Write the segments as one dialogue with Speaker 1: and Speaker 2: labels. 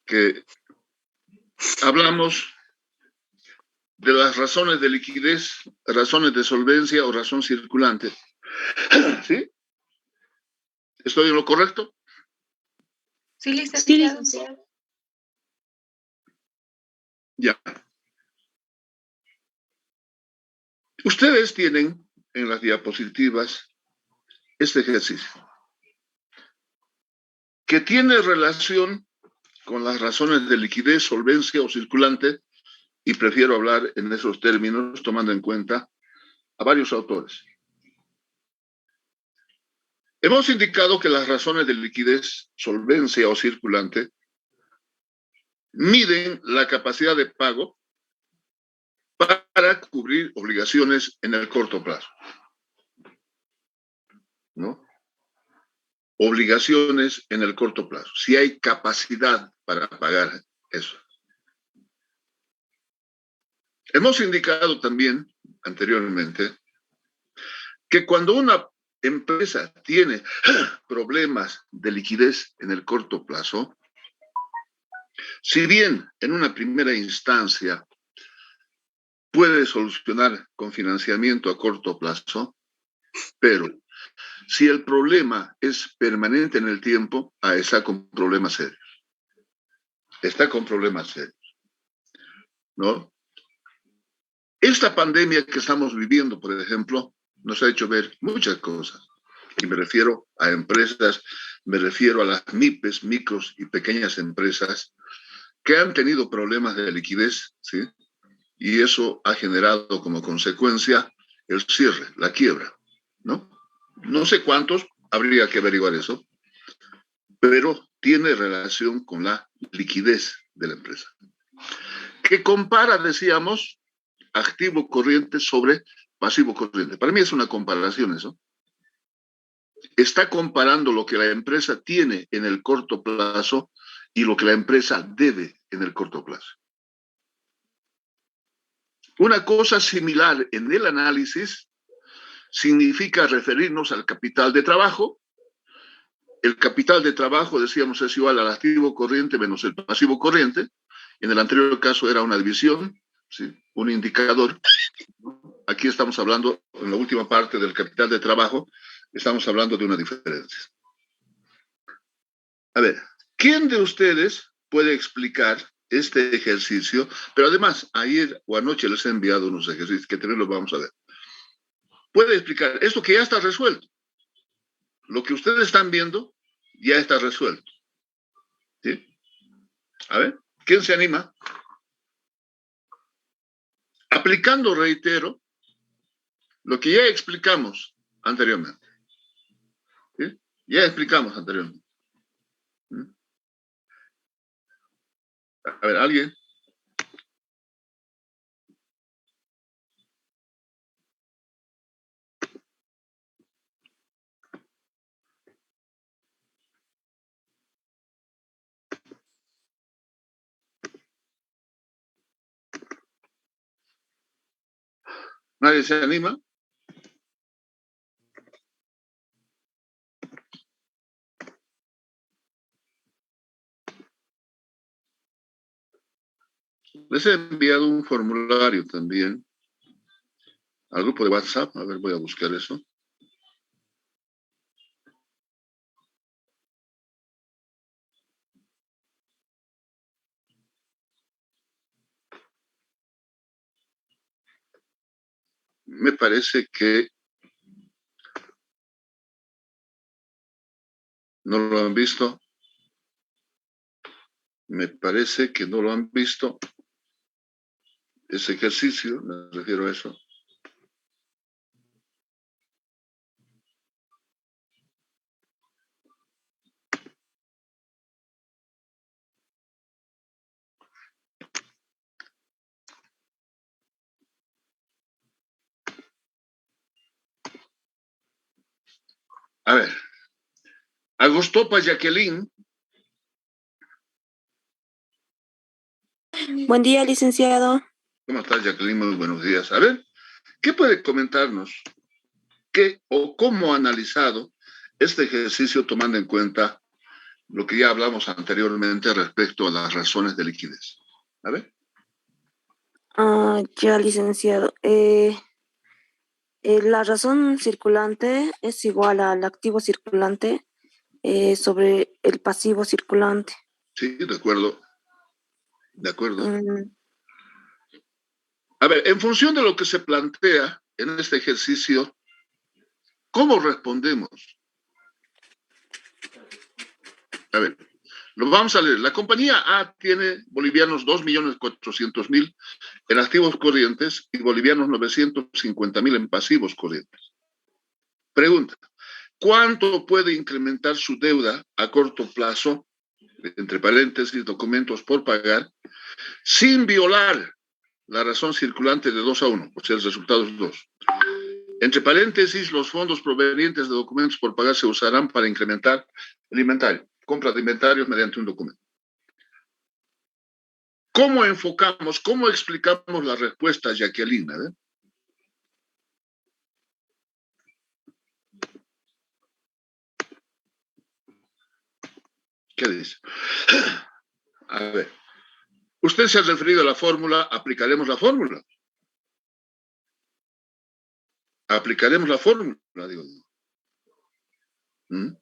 Speaker 1: que hablamos de las razones de liquidez, razones de solvencia o razón circulante. ¿Sí? ¿Estoy en lo correcto?
Speaker 2: Sí, licenciado.
Speaker 1: Ya. Ustedes tienen en las diapositivas este ejercicio que tiene relación con las razones de liquidez, solvencia o circulante, y prefiero hablar en esos términos tomando en cuenta a varios autores. Hemos indicado que las razones de liquidez, solvencia o circulante miden la capacidad de pago para cubrir obligaciones en el corto plazo, ¿no? Obligaciones en el corto plazo, si hay capacidad para pagar eso. Hemos indicado también anteriormente que cuando una empresa tiene problemas de liquidez en el corto plazo, si bien en una primera instancia puede solucionar con financiamiento a corto plazo, pero si el problema es permanente en el tiempo, está con problemas serios. Está con problemas serios, ¿no? Esta pandemia que estamos viviendo, por ejemplo, nos ha hecho ver muchas cosas. Y me refiero a empresas, me refiero a las MIPES, micros y pequeñas empresas, que han tenido problemas de liquidez, ¿sí? Y eso ha generado como consecuencia el cierre, la quiebra, ¿no? No sé cuántos, habría que averiguar eso, pero tiene relación con la liquidez de la empresa. Que compara, decíamos, activo corriente sobre pasivo corriente. Para mí es una comparación eso. Está comparando lo que la empresa tiene en el corto plazo y lo que la empresa debe en el corto plazo. Una cosa similar en el análisis significa referirnos al capital de trabajo. El capital de trabajo, decíamos, es igual al activo corriente menos el pasivo corriente. En el anterior caso era una división, ¿sí? Un indicador. Aquí estamos hablando, en la última parte del capital de trabajo, estamos hablando de una diferencia. A ver, ¿quién de ustedes puede explicar este ejercicio? Pero además, ayer o anoche les he enviado unos ejercicios que también los vamos a ver. Puede explicar esto que ya está resuelto. Lo que ustedes están viendo ya está resuelto. ¿Sí? A ver, ¿quién se anima? Aplicando, reitero, lo que ya explicamos anteriormente. ¿Sí? Ya explicamos anteriormente. ¿Sí? A ver, ¿alguien? ¿Nadie se anima? Les he enviado un formulario también al grupo de WhatsApp. A ver, voy a buscar eso. Me parece que no lo han visto. Me parece que no lo han visto. Ese ejercicio, me refiero a eso. A ver. Agostopa Jacqueline.
Speaker 3: Buen día, licenciado.
Speaker 1: ¿Cómo estás, Jacqueline? Muy buenos días. A ver, ¿qué puede comentarnos? ¿Qué o cómo ha analizado este ejercicio tomando en cuenta lo que ya hablamos anteriormente respecto a las razones de liquidez. A ver.
Speaker 3: Ya, licenciado. La razón circulante es igual al activo circulante sobre el pasivo circulante.
Speaker 1: Sí, de acuerdo. De acuerdo.
Speaker 3: Mm,
Speaker 1: A ver, en función de lo que se plantea en este ejercicio, ¿cómo respondemos? A ver, lo vamos a leer. La compañía A tiene bolivianos 2.400.000 en activos corrientes y bolivianos 950.000 en pasivos corrientes. Pregunta, ¿cuánto puede incrementar su deuda a corto plazo, entre paréntesis, documentos por pagar, sin violar la razón circulante de 2-1? O sea, el resultado es 2. Entre paréntesis, los fondos provenientes de documentos por pagar se usarán para incrementar el inventario, compra de inventarios mediante un documento. ¿Cómo enfocamos, cómo explicamos la respuesta, Jacqueline? ¿Qué dice? A ver, usted se ha referido a la fórmula, aplicaremos la fórmula. Aplicaremos la fórmula, digo. ¿Mm?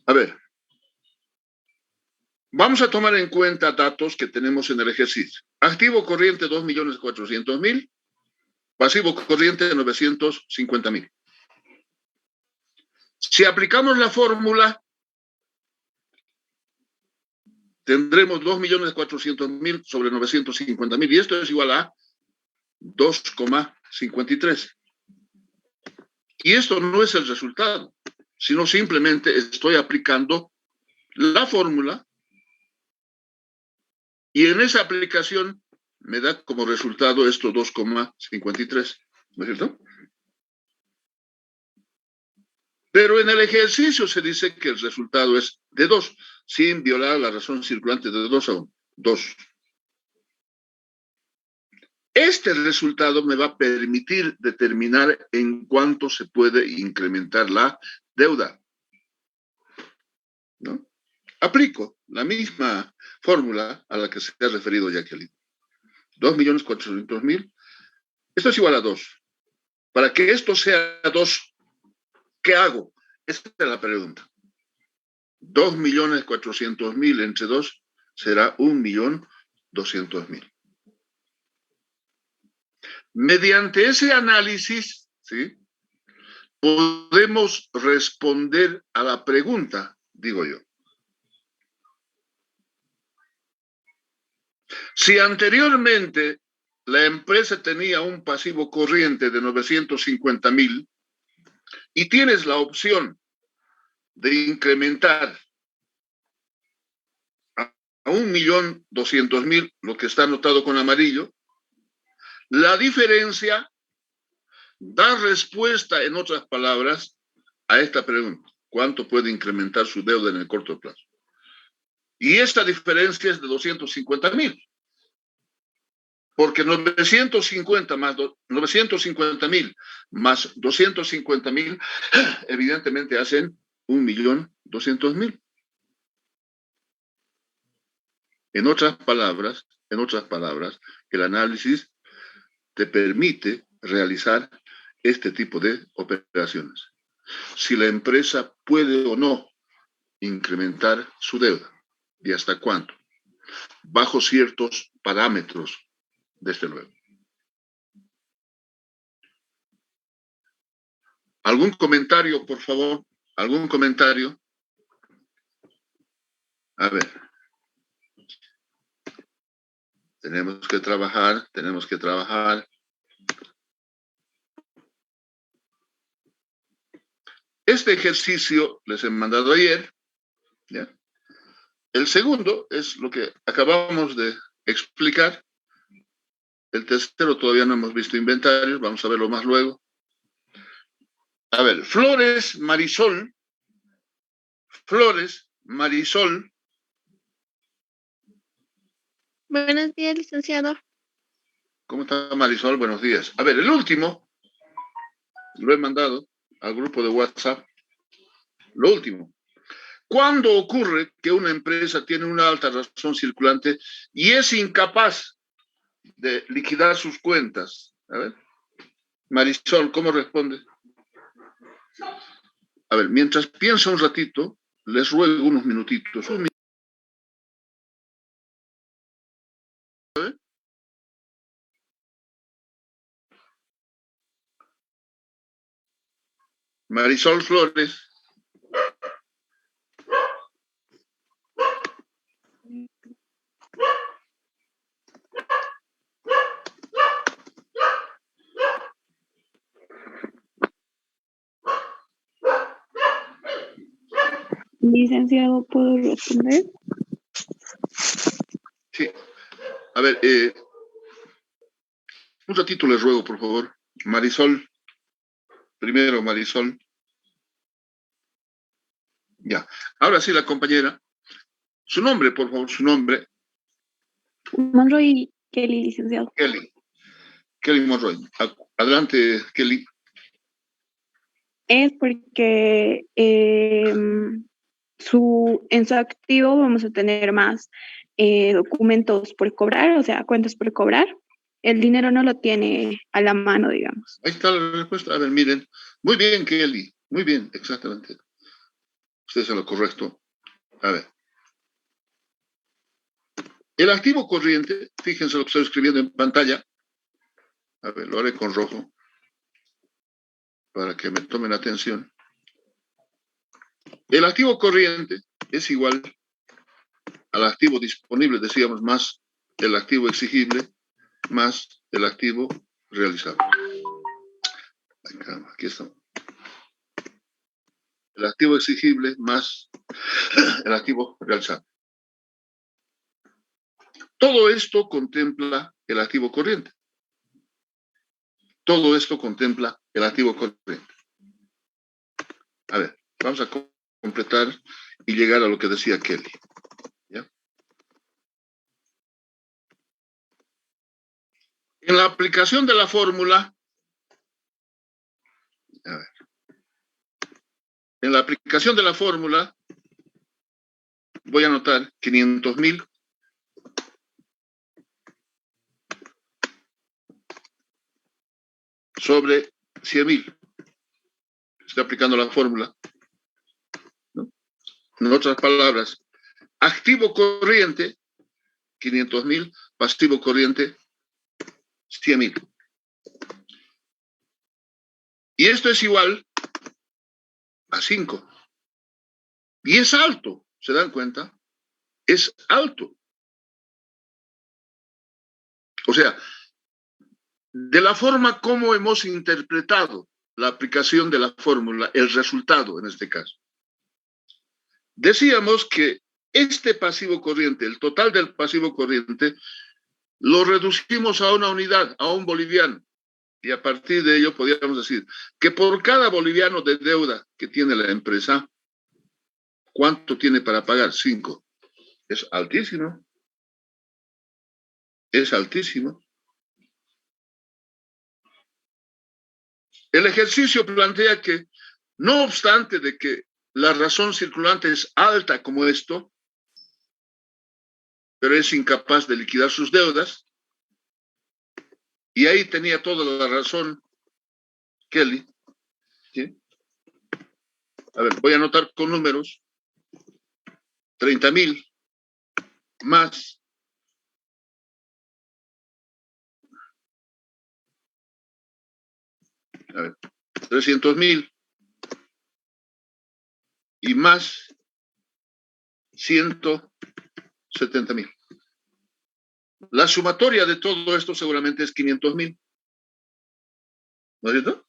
Speaker 1: A ver, vamos a tomar en cuenta datos que tenemos en el ejercicio. Activo corriente 2.400.000, pasivo corriente 950.000. Si aplicamos la fórmula, tendremos 2.400.000 sobre 950.000 y esto es igual a 2,53. Y esto no es el resultado, sino simplemente estoy aplicando la fórmula y en esa aplicación me da como resultado esto 2,53, ¿no es cierto? Pero en el ejercicio se dice que el resultado es de 2, sin violar la razón circulante de 2-1. 2. Este resultado me va a permitir determinar en cuánto se puede incrementar la deuda, ¿no? Aplico la misma fórmula a la que se ha referido Jacqueline. 2.400.000. Esto es igual a 2. Para que esto sea 2, ¿qué hago? Esta es la pregunta. 2.400.000 entre 2 será 1.200.000. Mediante ese análisis, ¿sí?, podemos responder a la pregunta, digo yo. Si anteriormente la empresa tenía un pasivo corriente de 950.000 y tienes la opción de incrementar a 1.200.000, lo que está anotado con amarillo, la diferencia da respuesta, en otras palabras, a esta pregunta. ¿Cuánto puede incrementar su deuda en el corto plazo? Y esta diferencia es de 250.000. Porque 950.000 más 250.000, evidentemente hacen 1.200.000. En otras palabras, el análisis te permite realizar este tipo de operaciones. Si la empresa puede o no incrementar su deuda y hasta cuánto, bajo ciertos parámetros, desde luego. ¿Algún comentario, por favor? ¿Algún comentario? A ver. Tenemos que trabajar. Este ejercicio les he mandado ayer, ¿ya? El segundo es lo que acabamos de explicar. El tercero todavía no hemos visto inventarios, vamos a verlo más luego. A ver, Flores Marisol.
Speaker 2: Buenos días, licenciado.
Speaker 1: ¿Cómo está Marisol? Buenos días. A ver, el último, lo he mandado. al grupo de WhatsApp. Lo último. ¿Cuándo ocurre que una empresa tiene una alta razón circulante y es incapaz de liquidar sus cuentas? A ver, Marisol, ¿cómo responde? A ver, mientras piensa un ratito, les ruego unos minutitos. Marisol Flores.
Speaker 2: Licenciado, ¿puedo responder?
Speaker 1: Sí. A ver, un ratito les ruego, por favor. Marisol. Primero, Marisol. Ya. Ahora sí, la compañera. Su nombre, por favor, su nombre.
Speaker 2: Monroy Kelly, licenciado.
Speaker 1: Kelly Monroy. Adelante, Kelly.
Speaker 2: Es porque en su activo vamos a tener más documentos por cobrar, o sea, cuentas por cobrar. El dinero no lo tiene a la mano, digamos.
Speaker 1: Ahí está la respuesta. A ver, miren. Muy bien, Kelly. Muy bien, exactamente. Usted es lo correcto. A ver. El activo corriente, fíjense lo que estoy escribiendo en pantalla. A ver, lo haré con rojo para que me tomen atención. El activo corriente es igual al activo disponible, decíamos, más el activo exigible, más el activo realizable. Ay, caramba, aquí está. El activo exigible más el activo realizable. Todo esto contempla el activo corriente. Todo esto contempla el activo corriente. A ver, vamos a completar y llegar a lo que decía Kelly. ¿Ya? En la aplicación de la fórmula, a ver, en la aplicación de la fórmula, voy a anotar 500,000 sobre 100,000. Estoy aplicando la fórmula, ¿no? En otras palabras, activo corriente, 500,000, pasivo corriente, 100,000. Y esto es igual a 5. Y es alto, ¿se dan cuenta? Es alto. O sea, de la forma como hemos interpretado la aplicación de la fórmula, el resultado en este caso. Decíamos que este pasivo corriente, el total del pasivo corriente, lo reducimos a una unidad, a un boliviano. Y a partir de ello podríamos decir que por cada boliviano de deuda que tiene la empresa, ¿cuánto tiene para pagar? 5. Es altísimo. Es altísimo. El ejercicio plantea que, no obstante de que la razón circulante es alta como esto, pero es incapaz de liquidar sus deudas, y ahí tenía toda la razón Kelly. ¿Sí? A ver, voy a anotar con números. 30,000 más a ver, 300,000 y más 170,000. La sumatoria de todo esto seguramente es 500,000. ¿No es cierto?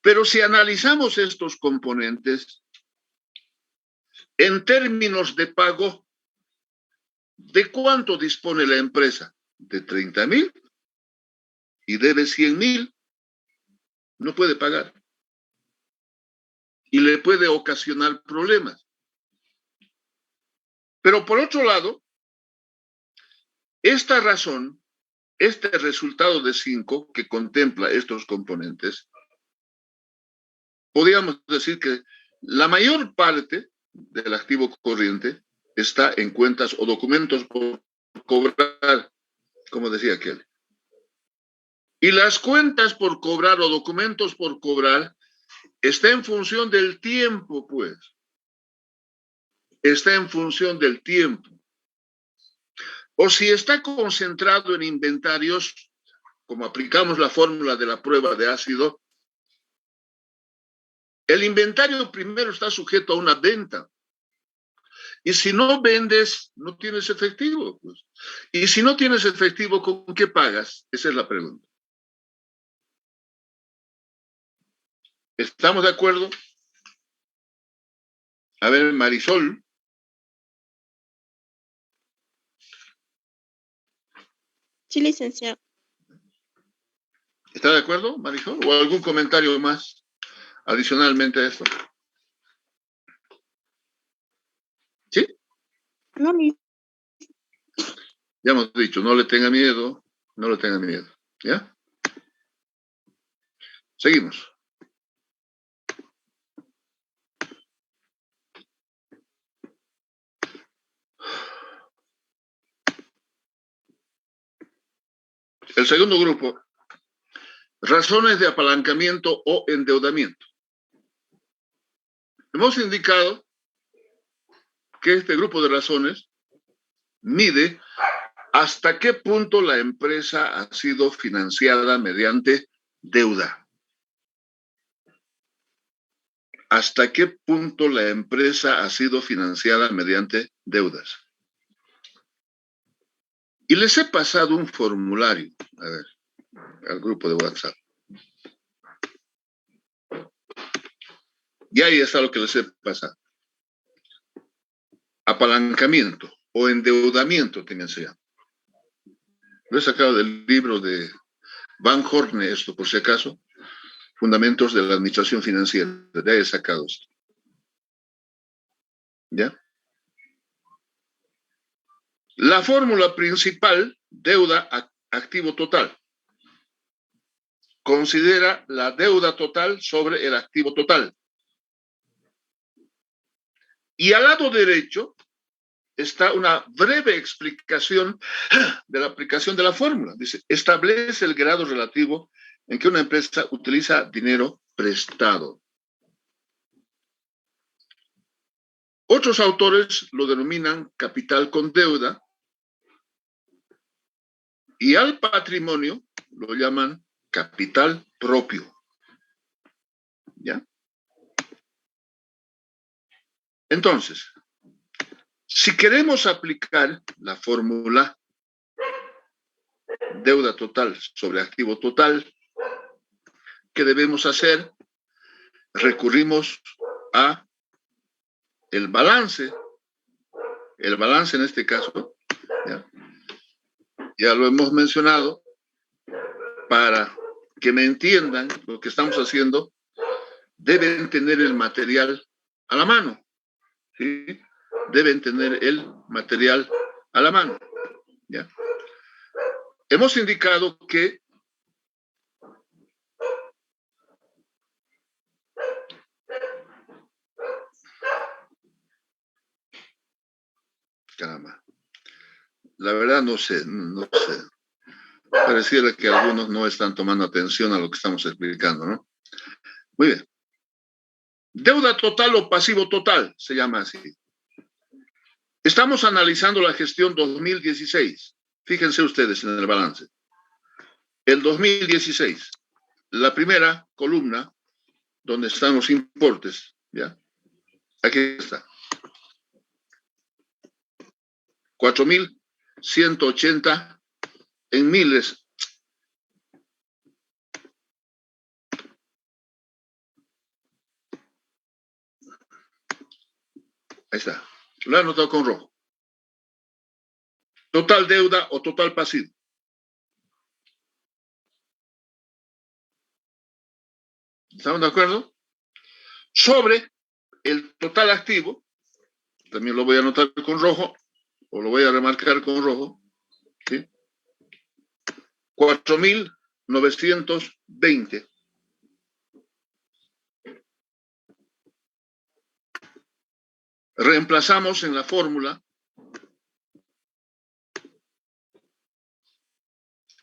Speaker 1: Pero si analizamos estos componentes en términos de pago, ¿de cuánto dispone la empresa? De 30,000 y debe 100,000. No puede pagar. Y le puede ocasionar problemas. Pero por otro lado, esta razón, este resultado de 5 que contempla estos componentes, podríamos decir que la mayor parte del activo corriente está en cuentas o documentos por cobrar, como decía aquel. Y las cuentas por cobrar o documentos por cobrar está en función del tiempo, pues. Está en función del tiempo. O si está concentrado en inventarios, como aplicamos la fórmula de la prueba de ácido, el inventario primero está sujeto a una venta. Y si no vendes, no tienes efectivo, pues. Y si no tienes efectivo, ¿con qué pagas? Esa es la pregunta. ¿Estamos de acuerdo? A ver, Marisol.
Speaker 4: Sí, licenciado.
Speaker 1: ¿Está de acuerdo, Marisol? ¿O algún comentario más adicionalmente a esto? ¿Sí?
Speaker 4: No,
Speaker 1: Ya hemos dicho, no le tenga miedo, no le tenga miedo. ¿Ya? Seguimos. El segundo grupo, razones de apalancamiento o endeudamiento. Hemos indicado que este grupo de razones mide hasta qué punto la empresa ha sido financiada mediante deuda. ¿Hasta qué punto la empresa ha sido financiada mediante deudas? Y les he pasado un formulario, a ver, al grupo de WhatsApp. Y ahí está lo que les he pasado. Apalancamiento o endeudamiento, también se llama. Lo he sacado del libro de Van Horne, esto por si acaso, Fundamentos de la Administración Financiera. De ahí he sacado esto. ¿Ya? La fórmula principal, deuda activo total. Considera la deuda total sobre el activo total. Y al lado derecho está una breve explicación de la aplicación de la fórmula. Dice, establece el grado relativo en que una empresa utiliza dinero prestado. Otros autores lo denominan capital con deuda y al patrimonio lo llaman capital propio. ¿Ya? Entonces, si queremos aplicar la fórmula deuda total sobre activo total, ¿qué debemos hacer? Recurrimos a el balance en este caso, ya lo hemos mencionado, para que me entiendan lo que estamos haciendo, deben tener el material a la mano, ¿sí? Deben tener el material a la mano, ¿ya? Hemos indicado que caramba, la verdad no sé. Pareciera que algunos no están tomando atención a lo que estamos explicando, ¿no? Muy bien. Deuda total o pasivo total, se llama así. Estamos analizando la gestión 2016. Fíjense ustedes en el balance. El 2016, la primera columna, donde están los importes, ¿ya? Aquí está. 4.180 en miles. Ahí está. Lo he anotado con rojo. Total deuda o total pasivo. ¿Estamos de acuerdo? Sobre el total activo, también lo voy a anotar con rojo, o lo voy a remarcar con rojo, ¿sí? 4.920. reemplazamos en la fórmula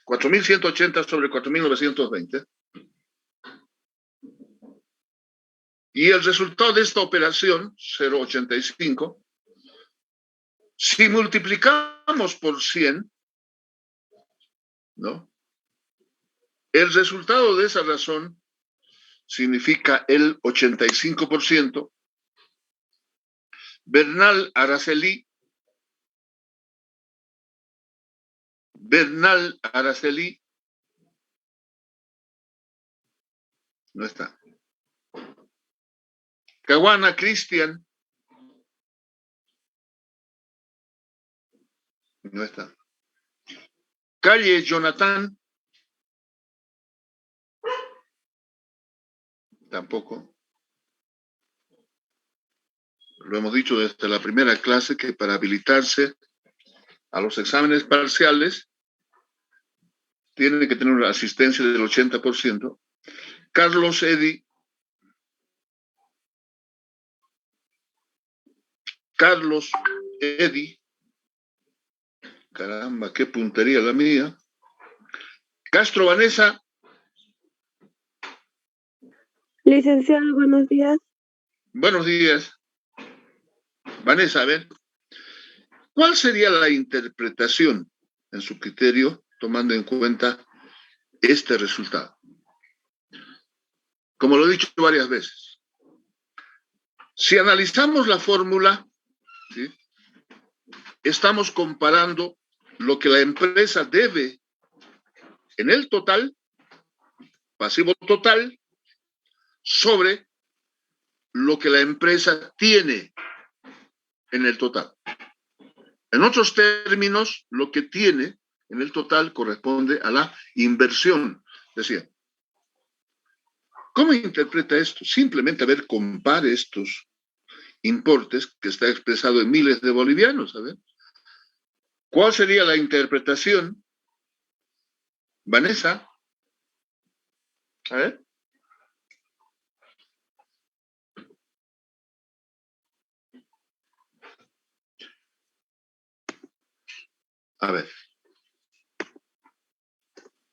Speaker 1: 4.180 sobre 4.920. Y el resultado de esta operación, 0,85, si multiplicamos por 100, ¿no? El resultado de esa razón significa el 85%. Bernal Araceli no está. Caguana Cristian no está. Calle Jonathan tampoco. Lo hemos dicho desde la primera clase que para habilitarse a los exámenes parciales tiene que tener una asistencia del 80%. Carlos Eddy caramba, qué puntería la mía. Castro Vanessa.
Speaker 5: Licenciado, buenos días.
Speaker 1: Buenos días. Vanessa, a ver, ¿cuál sería la interpretación en su criterio tomando en cuenta este resultado? Como lo he dicho varias veces, si analizamos la fórmula, ¿sí?, estamos comparando lo que la empresa debe en el total, pasivo total, sobre lo que la empresa tiene en el total. En otros términos, lo que tiene en el total corresponde a la inversión. Decía, ¿cómo interpreta esto? Simplemente, a ver, compare estos importes que está expresado en miles de bolivianos. A ver, ¿cuál sería la interpretación? Vanessa, a ver. A ver,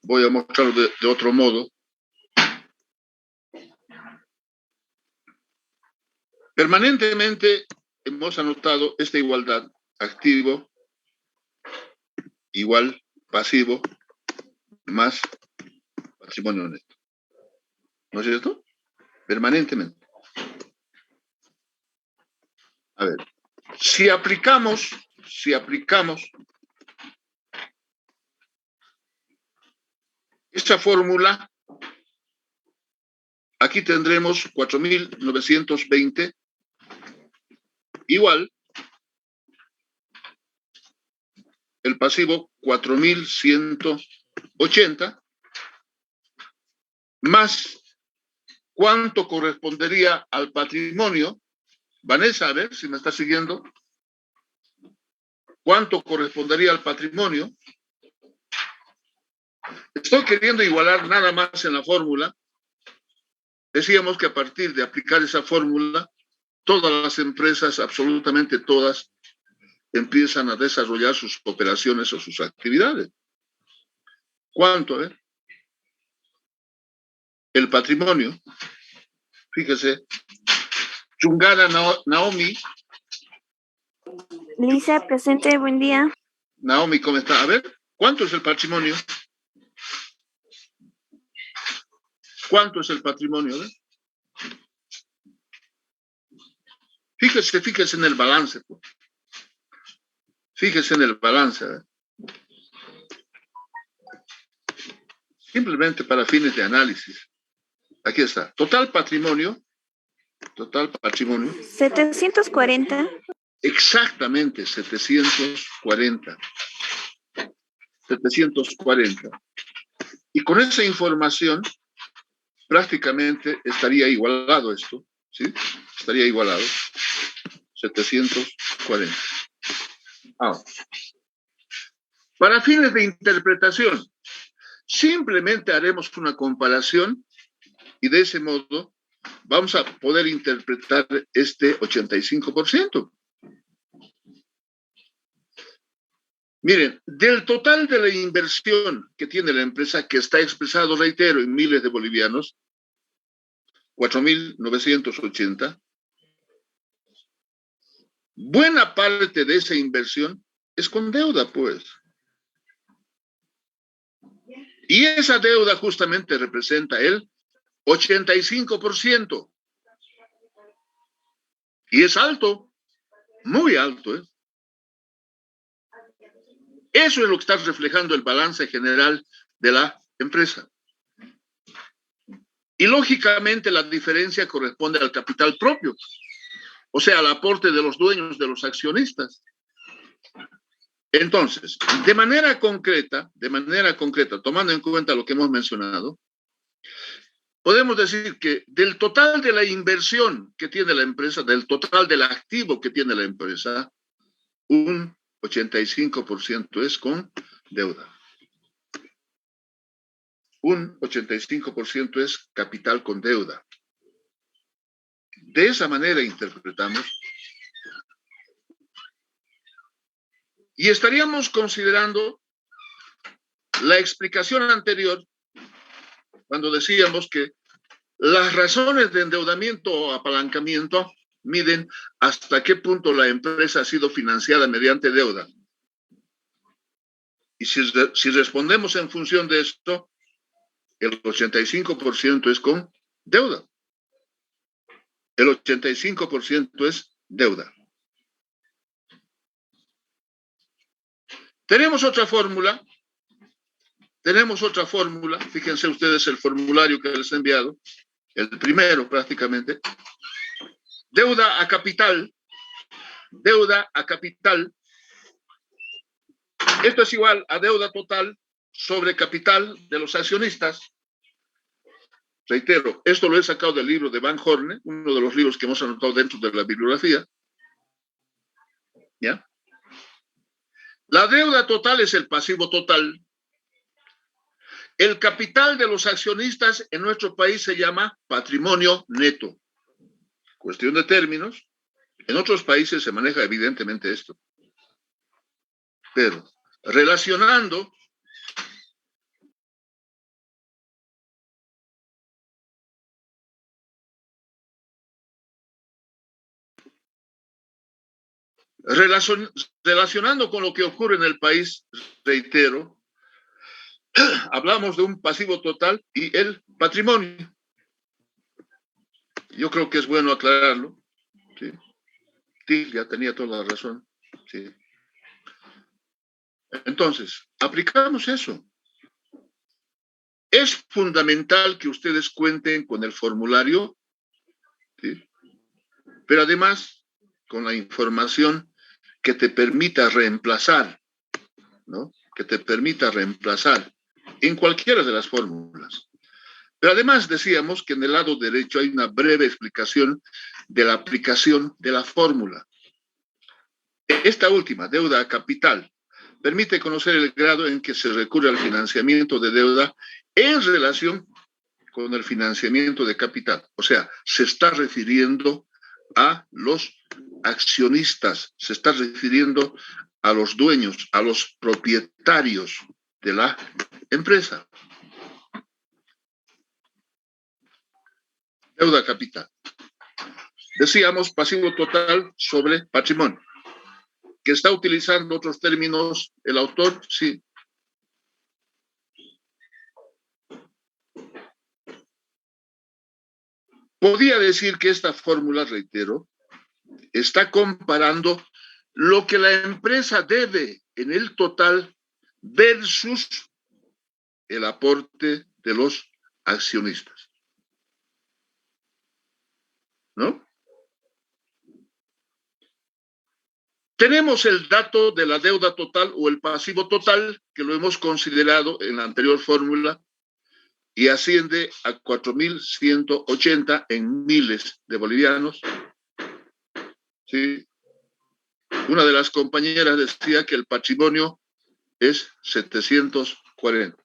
Speaker 1: voy a mostrarlo de otro modo. Permanentemente hemos anotado esta igualdad, activo igual pasivo más patrimonio neto. ¿No es cierto? Permanentemente. A ver, si aplicamos esta fórmula, aquí tendremos 4.920 igual el pasivo 4.180 más cuánto correspondería al patrimonio. Vanessa, a ver si me está siguiendo. ¿Cuánto correspondería al patrimonio? Estoy queriendo igualar nada más en la fórmula. Decíamos que a partir de aplicar esa fórmula, todas las empresas, absolutamente todas, empiezan a desarrollar sus operaciones o sus actividades. ¿Cuánto? El patrimonio. Fíjese. Chungara Naomi.
Speaker 5: Lisa, presente, buen día.
Speaker 1: Naomi, ¿cómo está? A ver, ¿cuánto es el patrimonio? ¿Cuánto es el patrimonio? Fíjese en el balance. Fíjese en el balance. Simplemente para fines de análisis. Aquí está. Total patrimonio.
Speaker 5: 740.
Speaker 1: Exactamente, 740. 740. Y con esa información, prácticamente estaría igualado esto, ¿sí? Estaría igualado. 740. Ahora, para fines de interpretación, simplemente haremos una comparación y de ese modo vamos a poder interpretar este 85%. Miren, del total de la inversión que tiene la empresa, que está expresado, reitero, en miles de bolivianos, 4.980, buena parte de esa inversión es con deuda, pues. Y esa deuda justamente representa el 85%. Y es alto, muy alto, ¿eh? Eso es lo que está reflejando el balance general de la empresa. Y lógicamente la diferencia corresponde al capital propio, o sea, al aporte de los dueños, de los accionistas. Entonces, de manera concreta, tomando en cuenta lo que hemos mencionado, podemos decir que del total de la inversión que tiene la empresa, del total del activo que tiene la empresa, un 85% es con deuda. Un 85% es capital con deuda. De esa manera interpretamos. Y estaríamos considerando la explicación anterior cuando decíamos que las razones de endeudamiento o apalancamiento miden hasta qué punto la empresa ha sido financiada mediante deuda. Y si respondemos en función de esto, el 85% es con deuda. El 85% es deuda. Tenemos otra fórmula, fíjense ustedes el formulario que les he enviado, el primero prácticamente, deuda a capital, esto es igual a deuda total sobre capital de los accionistas. Reitero, esto lo he sacado del libro de Van Horne, uno de los libros que hemos anotado dentro de la bibliografía. ¿Ya? La deuda total es el pasivo total. El capital de los accionistas en nuestro país se llama patrimonio neto. Cuestión de términos. En otros países se maneja evidentemente esto. Pero relacionando con lo que ocurre en el país, reitero, hablamos de un pasivo total y el patrimonio. Yo creo que es bueno aclararlo. ¿Sí? Tilia tenía toda la razón. ¿Sí? Entonces, aplicamos eso. Es fundamental que ustedes cuenten con el formulario, ¿sí? Pero además con la información que te permita reemplazar, ¿no? Que te permita reemplazar en cualquiera de las fórmulas. Pero además decíamos que en el lado derecho hay una breve explicación de la aplicación de la fórmula. Esta última, deuda a capital, permite conocer el grado en que se recurre al financiamiento de deuda en relación con el financiamiento de capital. O sea, se está refiriendo a los accionistas, se está refiriendo a los dueños, a los propietarios de la empresa. Deuda capital. Decíamos pasivo total sobre patrimonio. ¿Que está utilizando otros términos el autor? Sí. Podría decir que esta fórmula, reitero, está comparando lo que la empresa debe en el total versus el aporte de los accionistas. ¿No? Tenemos el dato de la deuda total o el pasivo total, que lo hemos considerado en la anterior fórmula, y asciende a 4.180 en miles de bolivianos. ¿Sí? Una de las compañeras decía que el patrimonio es 740.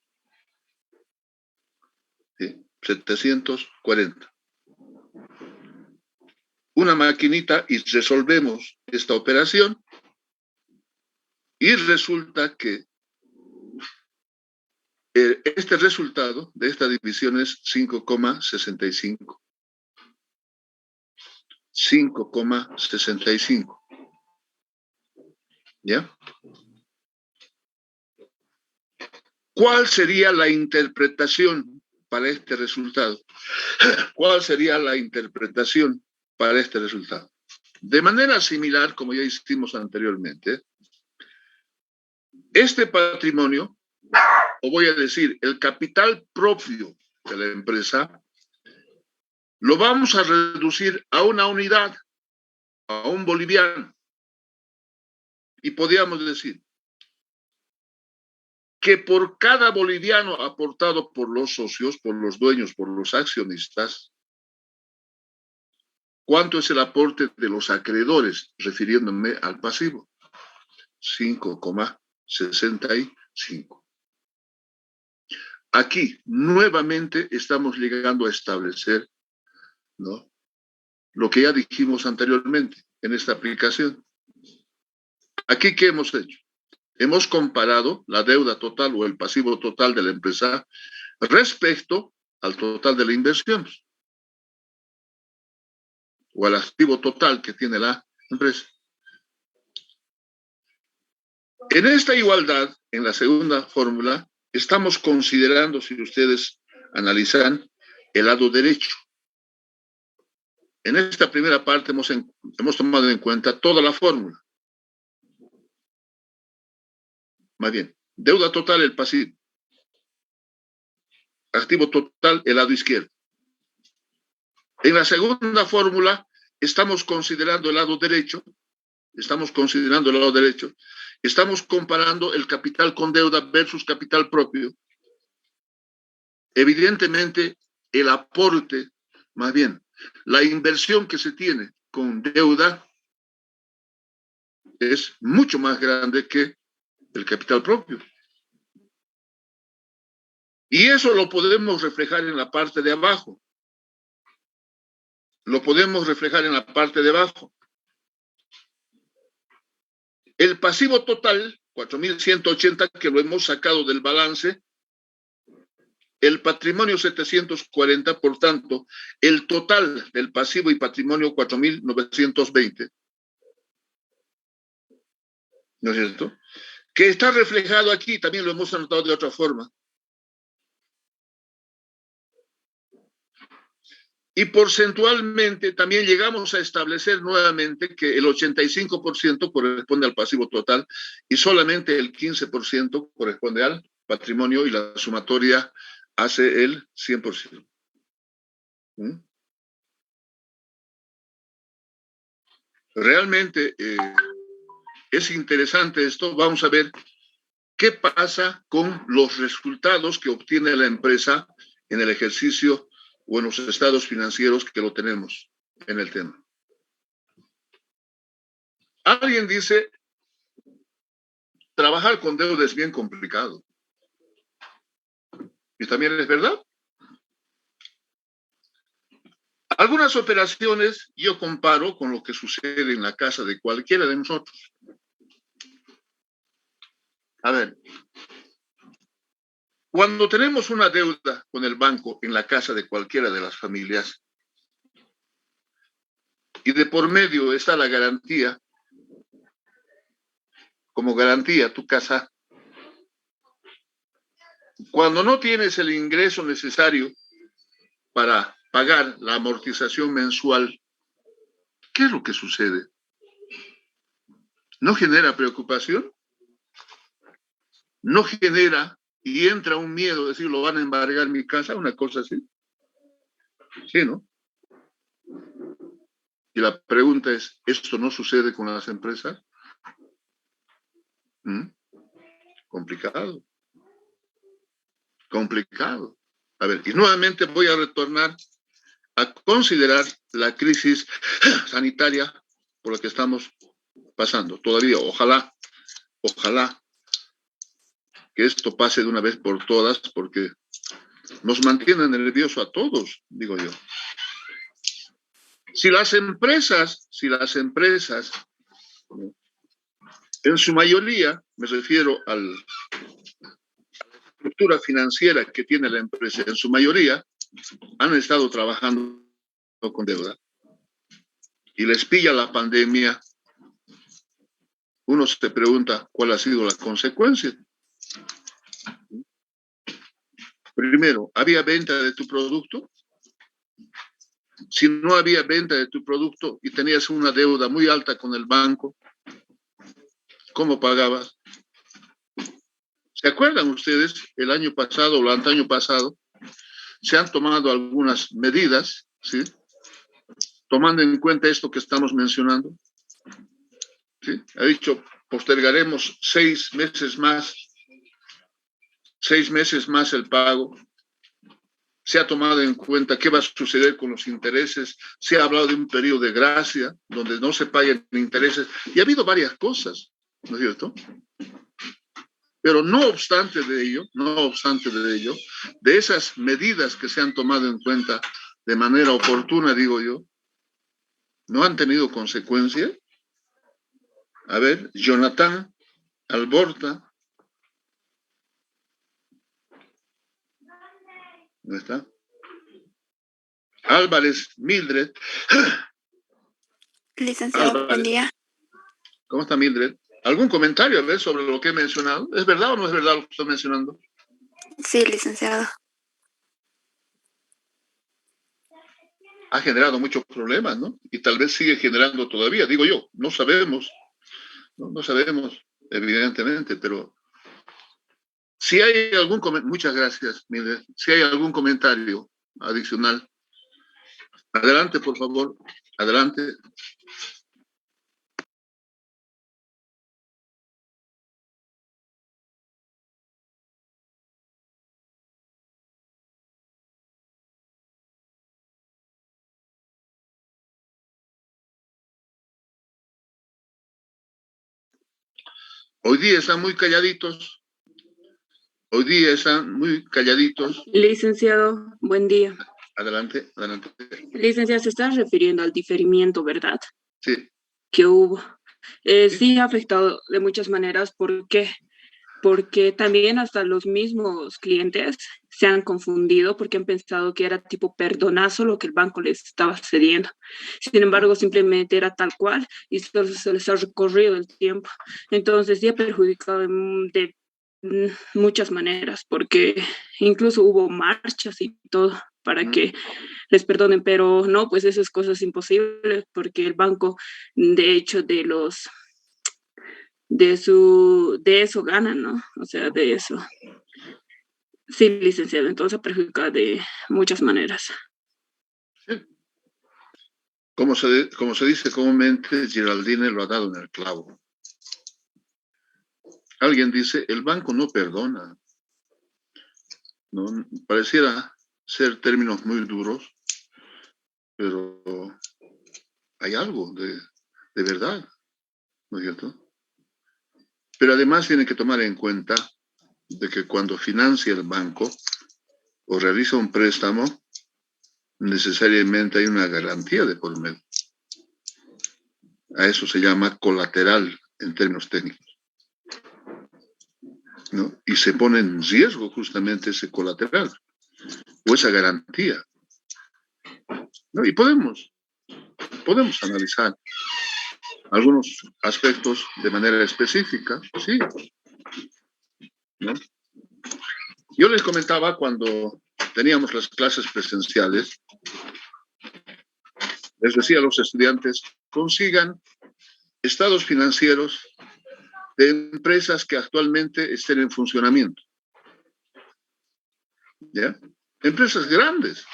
Speaker 1: ¿Sí? 740. Una maquinita y resolvemos esta operación. Y resulta que este resultado de esta división es 5,65. 5,65. ¿Ya? ¿Cuál sería la interpretación para este resultado? ¿Cuál sería la interpretación para este resultado? De manera similar, como ya hicimos anteriormente, este patrimonio, o voy a decir, el capital propio de la empresa, lo vamos a reducir a una unidad, a un boliviano. Y podríamos decir que por cada boliviano aportado por los socios, por los dueños, por los accionistas, ¿cuánto es el aporte de los acreedores? Refiriéndome al pasivo. 5,65. Aquí nuevamente estamos llegando a establecer, ¿no?, lo que ya dijimos anteriormente en esta aplicación. Aquí, ¿qué hemos hecho? Hemos comparado la deuda total o el pasivo total de la empresa respecto al total de la inversión o al activo total que tiene la empresa. En esta igualdad, en la segunda fórmula, estamos considerando, si ustedes analizan, el lado derecho. En esta primera parte hemos tomado en cuenta toda la fórmula. Más bien, deuda total, el pasivo. Activo total, el lado izquierdo. En la segunda fórmula, estamos considerando el lado derecho. Estamos comparando el capital con deuda versus capital propio. Evidentemente, el aporte, más bien, la inversión que se tiene con deuda es mucho más grande que el capital propio. Y eso lo podemos reflejar en la parte de abajo. El pasivo total, 4.180, que lo hemos sacado del balance, el patrimonio 740, por tanto, el total del pasivo y patrimonio 4.920. ¿No es cierto? Que está reflejado aquí, también lo hemos anotado de otra forma. Y porcentualmente también llegamos a establecer nuevamente que el 85% corresponde al pasivo total y solamente el 15% corresponde al patrimonio y la sumatoria hace el 100%. Realmente es interesante esto. Vamos a ver qué pasa con los resultados que obtiene la empresa en el ejercicio o en los estados financieros que lo tenemos en el tema. Alguien dice, trabajar con deuda es bien complicado. Y también es verdad. Algunas operaciones yo comparo con lo que sucede en la casa de cualquiera de nosotros. A ver, cuando tenemos una deuda con el banco en la casa de cualquiera de las familias y de por medio está la garantía, como garantía tu casa, cuando no tienes el ingreso necesario para pagar la amortización mensual, ¿qué es lo que sucede? ¿No genera preocupación? ¿No genera y entra un miedo de decir, lo van a embargar mi casa, una cosa así? Sí, ¿no? Y la pregunta es, ¿esto no sucede con las empresas? Complicado. A ver, y nuevamente voy a retornar a considerar la crisis sanitaria por la que estamos pasando. Todavía, ojalá que esto pase de una vez por todas, porque nos mantiene nerviosos a todos, digo yo. Si las empresas En su mayoría, me refiero a la estructura financiera que tiene la empresa, en su mayoría han estado trabajando con deuda y les pilla la pandemia. Uno se pregunta cuál ha sido la consecuencia. Primero, ¿había venta de tu producto? Si no había venta de tu producto y tenías una deuda muy alta con el banco, ¿cómo pagabas? ¿Se acuerdan ustedes? El año pasado o el antaño pasado se han tomado algunas medidas, ¿sí? Tomando en cuenta esto que estamos mencionando. ¿Sí? Ha dicho, postergaremos 6 meses más el pago. Se ha tomado en cuenta qué va a suceder con los intereses. Se ha hablado de un periodo de gracia donde no se paguen intereses. Y ha habido varias cosas, ¿no es cierto? Pero no obstante de ello, de esas medidas que se han tomado en cuenta de manera oportuna, digo yo, no han tenido consecuencia. A ver, Jonathan Alborta, ¿dónde está? Álvarez Mildred.
Speaker 5: Licenciado, buen
Speaker 1: Álvarez.
Speaker 5: día.
Speaker 1: ¿Cómo está Mildred? ¿Algún comentario a ver sobre lo que he mencionado? ¿Es verdad o no es verdad lo que estoy mencionando?
Speaker 5: Sí, licenciado.
Speaker 1: Ha generado muchos problemas, ¿no? Y tal vez sigue generando todavía, digo yo, no sabemos, no sabemos, evidentemente, pero si hay algún comentario, muchas gracias, Mildred, si hay algún comentario adicional, adelante, por favor, adelante. Hoy día están muy calladitos. Hoy día están muy calladitos.
Speaker 6: Licenciado, buen día.
Speaker 1: Adelante, adelante.
Speaker 6: Licenciado, se está refiriendo al diferimiento, ¿verdad?
Speaker 1: Sí.
Speaker 6: Que hubo. Sí ha afectado de muchas maneras. ¿Por qué? Porque también hasta los mismos clientes se han confundido porque han pensado que era tipo perdonazo lo que el banco les estaba cediendo. Sin embargo, simplemente era tal cual y solo se les ha recorrido el tiempo. Entonces, sí ha perjudicado de muchas maneras porque incluso hubo marchas y todo para que les perdonen, pero no, pues esas cosas imposibles porque el banco, de hecho, de eso ganan, ¿no? O sea, de eso. Sí, licenciado, entonces perjudica de muchas maneras.
Speaker 1: Sí. Como se dice comúnmente, Geraldine lo ha dado en el clavo. Alguien dice, el banco no perdona. ¿No? Pareciera ser términos muy duros, pero hay algo de verdad, ¿no es cierto? Pero además tiene que tomar en cuenta de que cuando financia el banco o realiza un préstamo, necesariamente hay una garantía de por medio. A eso se llama colateral en términos técnicos, ¿no? Y se pone en riesgo justamente ese colateral o esa garantía, ¿no? Y podemos analizar algunos aspectos de manera específica, sí, ¿no? Yo les comentaba cuando teníamos las clases presenciales, les decía a los estudiantes, consigan estados financieros de empresas que actualmente estén en funcionamiento, ¿ya? Empresas grandes.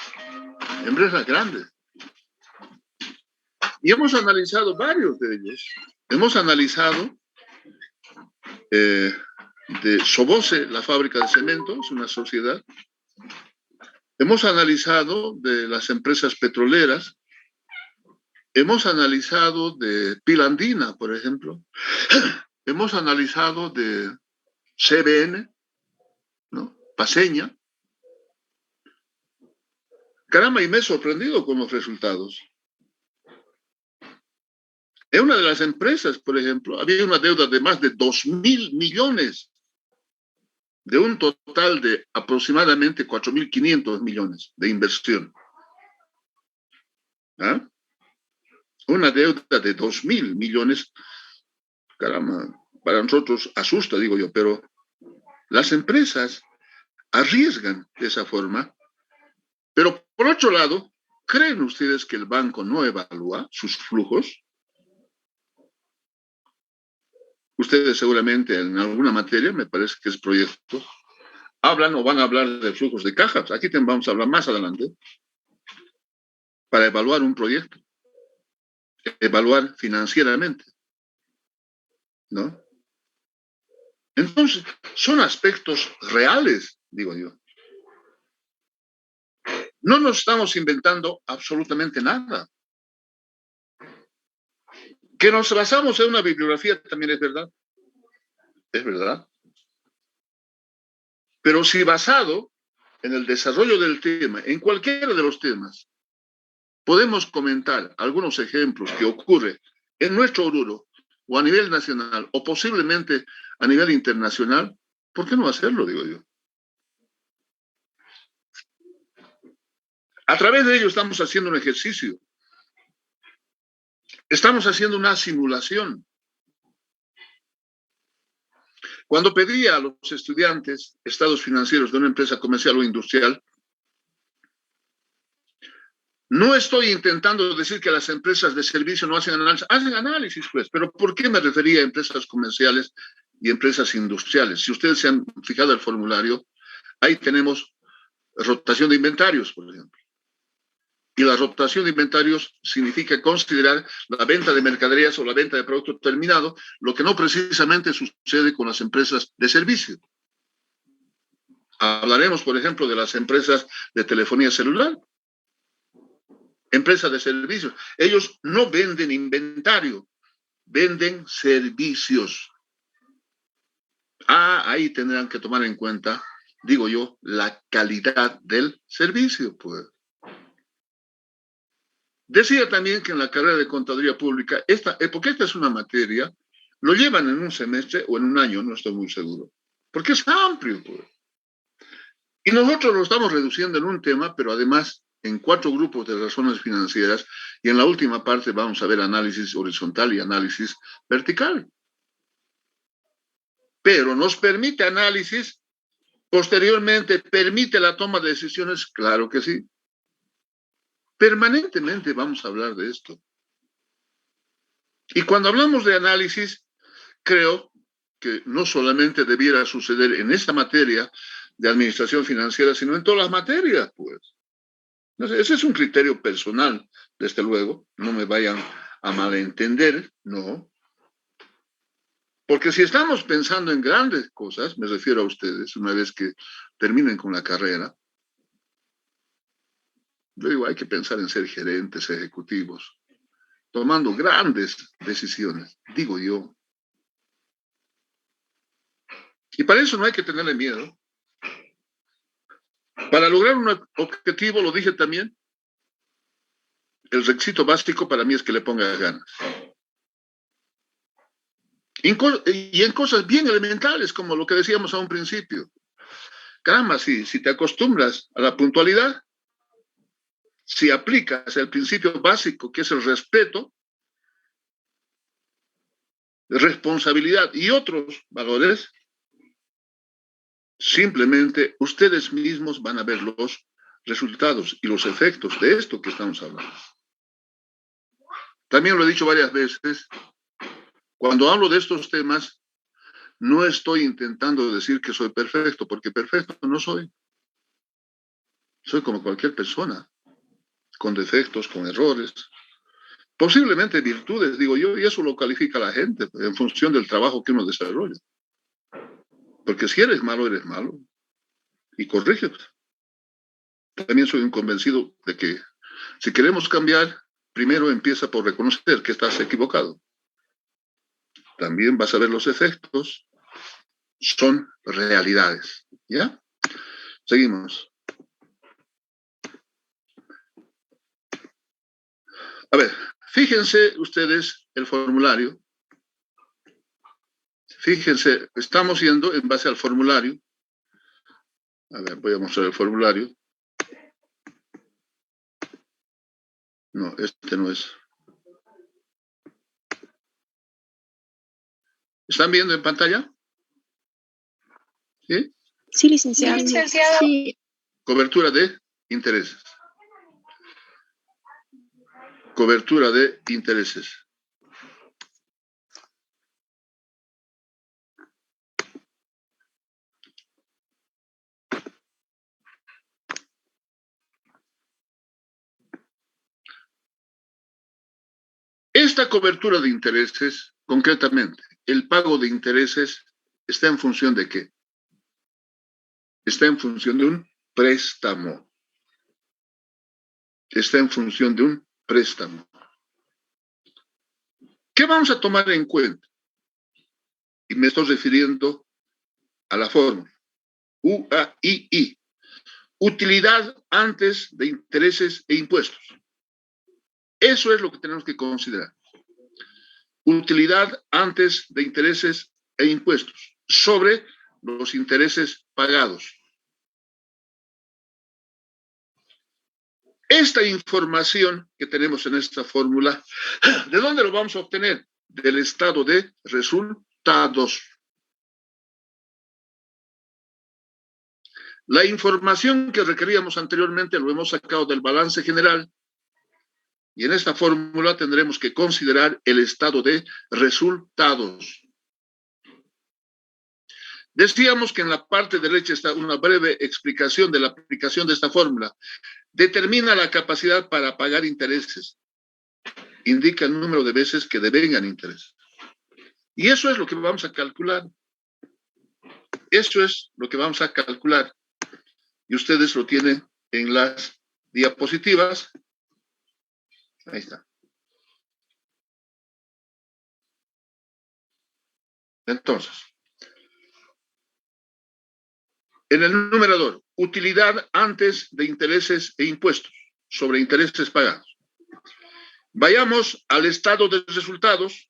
Speaker 1: Y hemos analizado varios de ellos. Hemos analizado de Sobose, la fábrica de cemento, es una sociedad. Hemos analizado de las empresas petroleras. Hemos analizado de Pilandina, por ejemplo. Hemos analizado de CBN, ¿no? Paseña. Caramba, y me he sorprendido con los resultados. En una de las empresas, por ejemplo, había una deuda de más de 2.000 millones, de un total de aproximadamente 4.500 millones de inversión. ¿Ah? Una deuda de 2.000 millones, caramba, para nosotros asusta, digo yo, pero las empresas arriesgan de esa forma, pero por otro lado, ¿creen ustedes que el banco no evalúa sus flujos? Ustedes seguramente en alguna materia, me parece que es proyecto, hablan o van a hablar de flujos de cajas. Aquí vamos a hablar más adelante para evaluar un proyecto, evaluar financieramente, ¿no? Entonces, son aspectos reales, digo yo. No nos estamos inventando absolutamente nada. Que nos basamos en una bibliografía también es verdad. Es verdad. Pero si basado en el desarrollo del tema, en cualquiera de los temas, podemos comentar algunos ejemplos que ocurren en nuestro Oruro, o a nivel nacional, o posiblemente a nivel internacional, ¿por qué no hacerlo, digo yo? A través de ello estamos haciendo un ejercicio. Estamos haciendo una simulación. Cuando pedí a los estudiantes estados financieros de una empresa comercial o industrial, no estoy intentando decir que las empresas de servicio no hacen análisis, pues, pero ¿por qué me refería a empresas comerciales y empresas industriales? Si ustedes se han fijado el formulario, ahí tenemos rotación de inventarios, por ejemplo. Y la rotación de inventarios significa considerar la venta de mercaderías o la venta de producto terminado, lo que no precisamente sucede con las empresas de servicio. Hablaremos, por ejemplo, de las empresas de telefonía celular, empresas de servicios. Ellos no venden inventario, venden servicios. Ahí tendrán que tomar en cuenta, digo yo, la calidad del servicio, pues. Decía también que en la carrera de Contaduría Pública, porque esta es una materia, lo llevan en un semestre o en un año, no estoy muy seguro, porque es amplio, pues. Y nosotros lo estamos reduciendo en un tema, pero además en 4 grupos de razones financieras, y en la última parte vamos a ver análisis horizontal y análisis vertical. Pero nos permite análisis, posteriormente permite la toma de decisiones, claro que sí. Permanentemente vamos a hablar de esto. Y cuando hablamos de análisis, creo que no solamente debiera suceder en esta materia de administración financiera, sino en todas las materias, pues. No sé, ese es un criterio personal, desde luego, no me vayan a malentender, no. Porque si estamos pensando en grandes cosas, me refiero a ustedes, una vez que terminen con la carrera, yo digo, hay que pensar en ser gerentes, ejecutivos, tomando grandes decisiones, digo yo. Y para eso no hay que tenerle miedo. Para lograr un objetivo, lo dije también, el requisito básico para mí es que le ponga ganas. Y en cosas bien elementales, como lo que decíamos a un principio. Caramba, si te acostumbras a la puntualidad, si aplicas el principio básico, que es el respeto, responsabilidad y otros valores, simplemente ustedes mismos van a ver los resultados y los efectos de esto que estamos hablando. También lo he dicho varias veces, cuando hablo de estos temas, no estoy intentando decir que soy perfecto, porque perfecto no soy. Soy como cualquier persona, con defectos, con errores, posiblemente virtudes, digo yo, y eso lo califica la gente en función del trabajo que uno desarrolla. Porque si eres malo, y corriges. También soy un convencido de que si queremos cambiar, primero empieza por reconocer que estás equivocado. También vas a ver los efectos, son realidades, ¿ya? Seguimos. A ver, fíjense ustedes el formulario. Fíjense, estamos yendo en base al formulario. A ver, voy a mostrar el formulario. No, este no es. ¿Están viendo en pantalla? ¿Sí?
Speaker 4: Sí, licenciado. Sí,
Speaker 1: Cobertura de intereses. Cobertura de intereses. Esta cobertura de intereses, concretamente, el pago de intereses, ¿está en función de qué? Está en función de un préstamo. Está en función de un préstamo. ¿Qué vamos a tomar en cuenta? Y me estoy refiriendo a la fórmula. UAII. Utilidad antes de intereses e impuestos. Eso es lo que tenemos que considerar. Utilidad antes de intereses e impuestos sobre los intereses pagados. Esta información que tenemos en esta fórmula, ¿de dónde lo vamos a obtener? Del estado de resultados. La información que requeríamos anteriormente lo hemos sacado del balance general y en esta fórmula tendremos que considerar el estado de resultados. Decíamos que en la parte derecha está una breve explicación de la aplicación de esta fórmula. Determina la capacidad para pagar intereses. Indica el número de veces que devengan intereses. Y eso es lo que vamos a calcular. Eso es lo que vamos a calcular. Y ustedes lo tienen en las diapositivas. Ahí está. Entonces, en el numerador, utilidad antes de intereses e impuestos sobre intereses pagados. Vayamos al estado de resultados.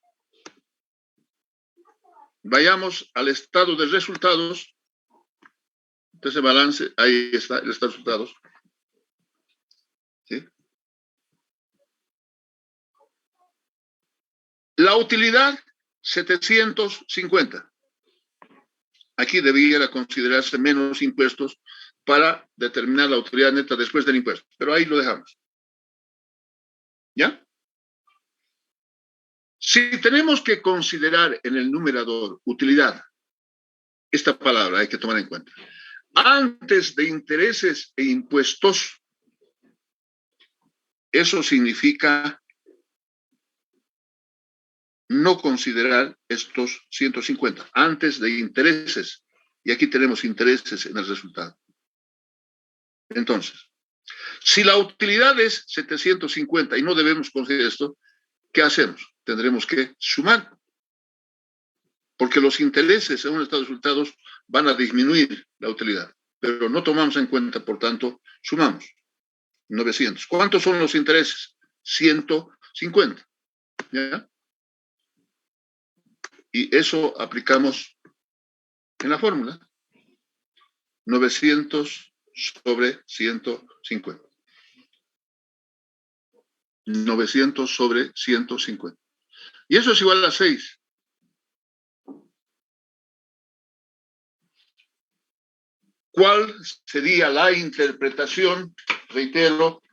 Speaker 1: Vayamos al estado de resultados. Entonces, balance, ahí está el estado de resultados. ¿Sí? La utilidad, 750. Aquí debiera considerarse menos impuestos para determinar la utilidad neta después del impuesto. Pero ahí lo dejamos. ¿Ya? Si tenemos que considerar en el numerador utilidad, esta palabra hay que tomar en cuenta. Antes de intereses e impuestos, eso significa no considerar estos 150 antes de intereses. Y aquí tenemos intereses en el resultado. Entonces, si la utilidad es 750 y no debemos considerar esto, ¿qué hacemos? Tendremos que sumar. Porque los intereses en un estado de resultados van a disminuir la utilidad. Pero no tomamos en cuenta, por tanto, sumamos. 900. ¿Cuántos son los intereses? 150. ¿Ya? Y eso aplicamos en la fórmula. 900 sobre 150. 900 sobre 150. Y eso es igual a 6. ¿Cuál sería la interpretación? Reitero,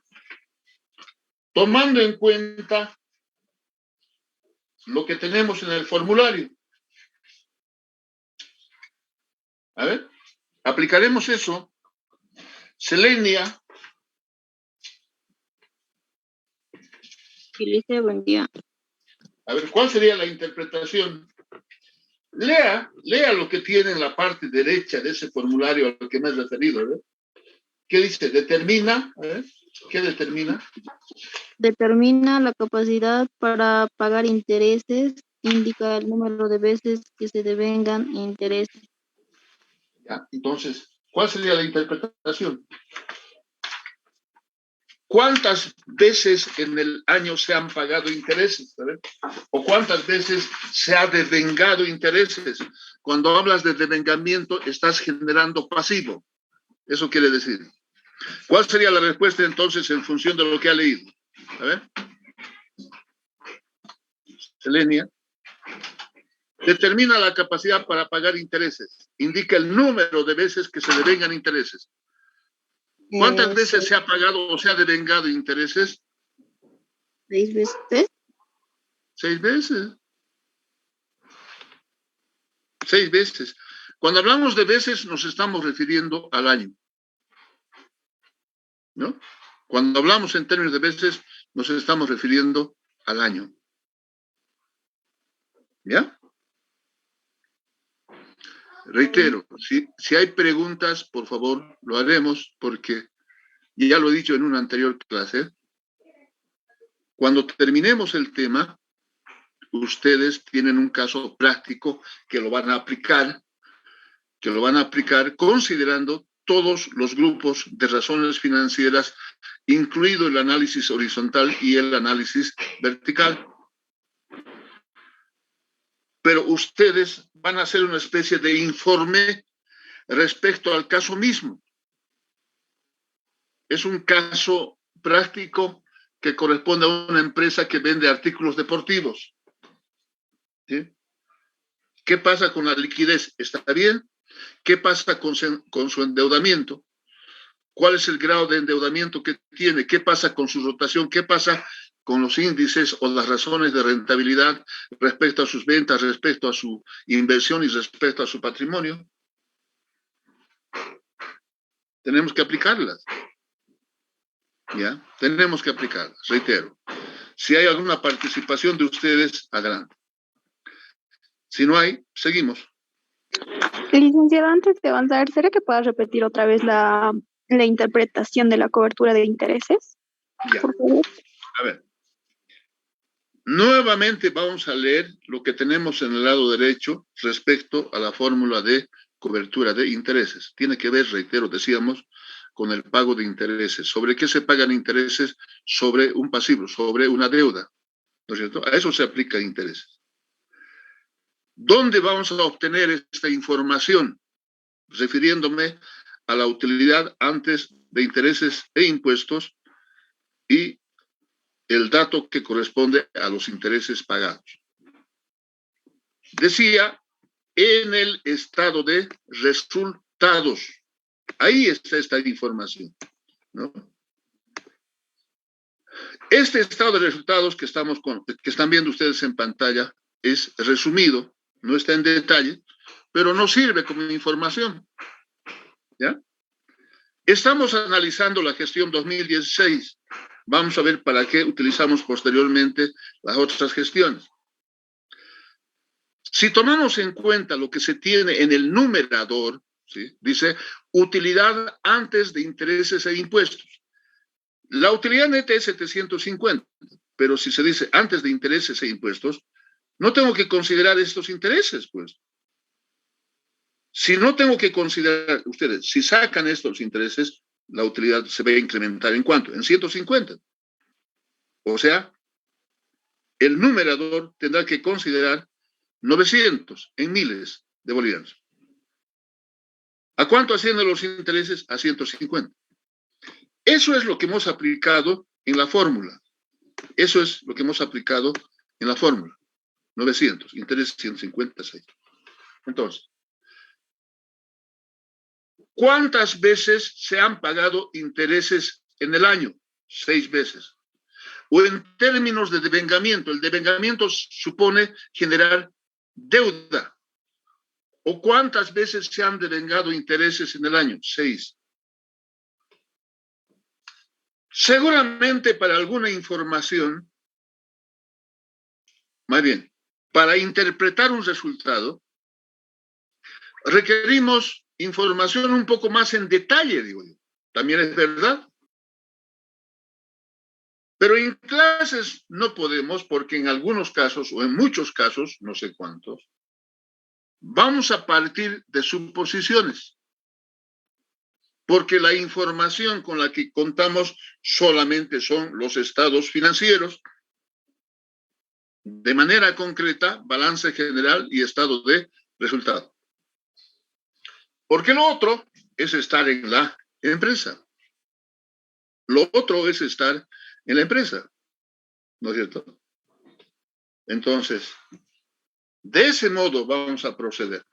Speaker 1: tomando en cuenta lo que tenemos en el formulario. A ver, aplicaremos eso. Selenia.
Speaker 4: Felice, buen día.
Speaker 1: A ver, ¿cuál sería la interpretación? Lea lo que tiene en la parte derecha de ese formulario al que me he referido. ¿Ver? ¿Qué dice? Determina. A ver, ¿qué determina?
Speaker 4: Determina la capacidad para pagar intereses, indica el número de veces que se devengan intereses.
Speaker 1: Ya, entonces, ¿cuál sería la interpretación? ¿cuántas veces en el año se han pagado intereses? ¿Sabes? ¿O cuántas veces se ha devengado intereses? Cuando hablas de devengamiento, estás generando pasivo. Eso quiere decir. ¿Cuál sería la respuesta entonces en función de lo que ha leído? A ver. Selenia. Determina la capacidad para pagar intereses. Indica el número de veces que se devengan intereses. ¿Cuántas veces se ha pagado o se ha devengado intereses?
Speaker 4: 6 veces.
Speaker 1: 6 veces. 6 veces. Cuando hablamos de veces nos estamos refiriendo al año, ¿no? Cuando hablamos en términos de veces nos estamos refiriendo al año. ¿Ya? Reitero, si hay preguntas, por favor, lo haremos porque ya lo he dicho en una anterior clase. Cuando terminemos el tema, ustedes tienen un caso práctico que lo van a aplicar considerando todos los grupos de razones financieras, incluido el análisis horizontal y el análisis vertical. Pero ustedes van a hacer una especie de informe respecto al caso mismo. Es un caso práctico que corresponde a una empresa que vende artículos deportivos. ¿Sí? ¿Qué pasa con la liquidez? ¿Está bien? ¿Qué pasa con su endeudamiento? ¿Cuál es el grado de endeudamiento que tiene? ¿Qué pasa con su rotación? ¿Qué pasa con los índices o las razones de rentabilidad respecto a sus ventas, respecto a su inversión y respecto a su patrimonio? Tenemos que aplicarlas. ¿Ya? Tenemos que aplicarlas, reitero. Si hay alguna participación de ustedes, adelante. Si no hay, seguimos.
Speaker 2: Licenciado, antes de avanzar, ¿será que puedas repetir otra vez la interpretación de la cobertura de intereses?
Speaker 1: Ya.
Speaker 2: Por favor.
Speaker 1: A ver. Nuevamente vamos a leer lo que tenemos en el lado derecho respecto a la fórmula de cobertura de intereses. Tiene que ver, reitero, decíamos, con el pago de intereses. ¿Sobre qué se pagan intereses? Sobre un pasivo, sobre una deuda. ¿No es cierto? A eso se aplica intereses. ¿Dónde vamos a obtener esta información? Refiriéndome a la utilidad antes de intereses e impuestos y el dato que corresponde a los intereses pagados. Decía, en el estado de resultados. Ahí está esta información, ¿no? Este estado de resultados que están viendo ustedes en pantalla es resumido, no está en detalle, pero no sirve como información. ¿Ya? Estamos analizando la gestión 2016. Vamos a ver para qué utilizamos posteriormente las otras gestiones. Si tomamos en cuenta lo que se tiene en el numerador, ¿sí? Dice utilidad antes de intereses e impuestos. La utilidad neta es 750, pero si se dice antes de intereses e impuestos, no tengo que considerar estos intereses, pues. Si no tengo que considerar, ustedes, si sacan estos intereses, la utilidad se va a incrementar ¿en cuánto? En 150. O sea, el numerador tendrá que considerar 900 en miles de bolivianos. ¿A cuánto ascienden los intereses? A 150. Eso es lo que hemos aplicado en la fórmula. Eso es lo que hemos aplicado en la fórmula. 900, interés 156. Entonces, ¿cuántas veces se han pagado intereses en el año? 6 veces. O en términos de devengamiento, el devengamiento supone generar deuda. ¿O cuántas veces se han devengado intereses en el año? 6. Seguramente para alguna información, más bien, para interpretar un resultado, requerimos información un poco más en detalle, digo yo. También es verdad. Pero en clases no podemos, porque en algunos casos, o en muchos casos, no sé cuántos, vamos a partir de suposiciones. porque la información con la que contamos solamente son los estados financieros, de manera concreta, balance general y estado de resultado. Porque lo otro es estar en la empresa. Lo otro es estar en la empresa, ¿no es cierto? Entonces, de ese modo vamos a proceder.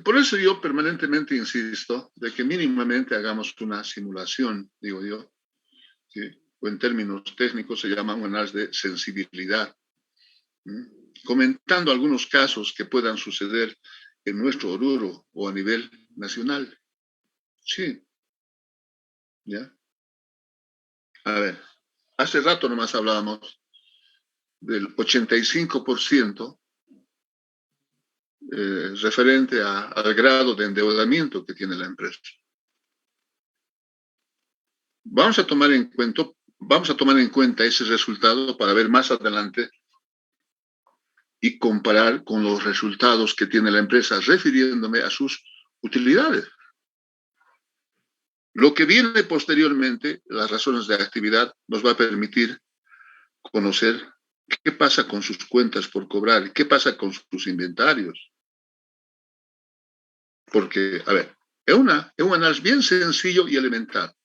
Speaker 1: Por eso yo permanentemente insisto de que mínimamente hagamos una simulación, digo yo, ¿sí? O en términos técnicos se llama un análisis de sensibilidad, ¿sí? Comentando algunos casos que puedan suceder en nuestro rubro o a nivel nacional. Sí. ¿Ya? A ver, hace rato nomás hablábamos del 85% referente al grado de endeudamiento que tiene la empresa. Vamos a tomar en cuenta ese resultado para ver más adelante y comparar con los resultados que tiene la empresa, refiriéndome a sus utilidades. Lo que viene posteriormente, las razones de actividad, nos va a permitir conocer qué pasa con sus cuentas por cobrar, qué pasa con sus inventarios. Porque, a ver, es un análisis bien sencillo y elemental.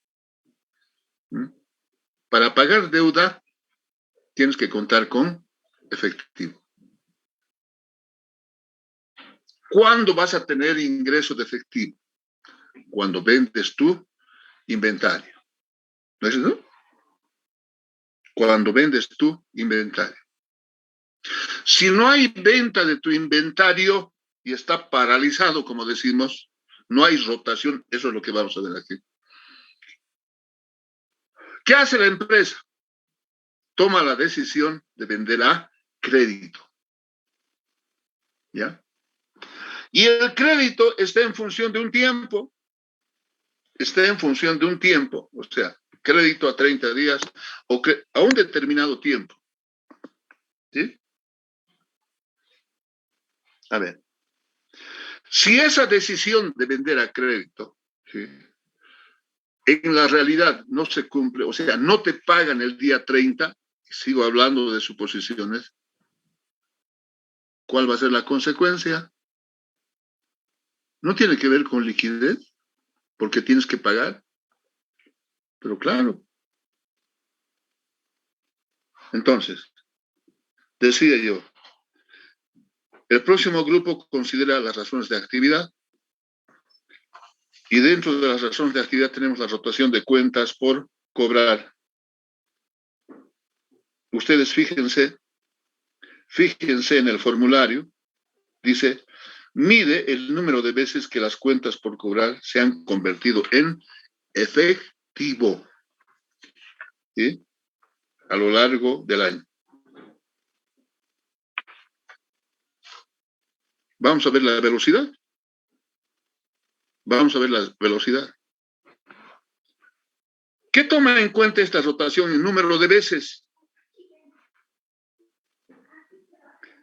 Speaker 1: Para pagar deuda, tienes que contar con efectivo. ¿Cuándo vas a tener ingreso de efectivo? Cuando vendes tu inventario. ¿No es eso? Cuando vendes tu inventario. Si no hay venta de tu inventario y está paralizado, como decimos, no hay rotación, eso es lo que vamos a ver aquí. ¿Qué hace la empresa? Toma la decisión de vender a crédito. ¿Ya? Y el crédito está en función de un tiempo. Está en función de un tiempo, o sea, crédito a 30 días o a un determinado tiempo. ¿Sí? A ver, si esa decisión de vender a crédito, ¿sí?, en la realidad no se cumple, o sea, no te pagan el día 30, sigo hablando de suposiciones, ¿cuál va a ser la consecuencia? No tiene que ver con liquidez, porque tienes que pagar, pero claro. Entonces, decía yo, el próximo grupo considera las razones de actividad y dentro de las razones de actividad tenemos la rotación de cuentas por cobrar. Ustedes fíjense en el formulario, dice, mide el número de veces que las cuentas por cobrar se han convertido en efectivo, ¿sí?, a lo largo del año. Vamos a ver la velocidad. Vamos a ver la velocidad. ¿Qué toma en cuenta esta rotación en número de veces?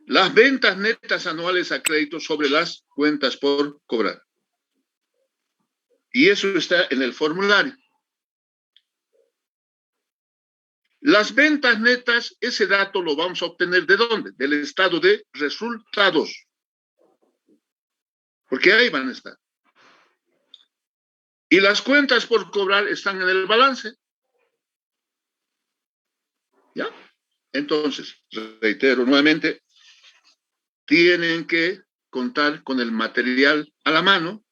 Speaker 1: Las ventas netas anuales a crédito sobre las cuentas por cobrar. Y eso está en el formulario. Las ventas netas, ese dato lo vamos a obtener ¿de dónde? Del estado de resultados. Porque ahí van a estar. Y las cuentas por cobrar están en el balance. ¿Ya? Entonces, reitero nuevamente, tienen que contar con el material a la mano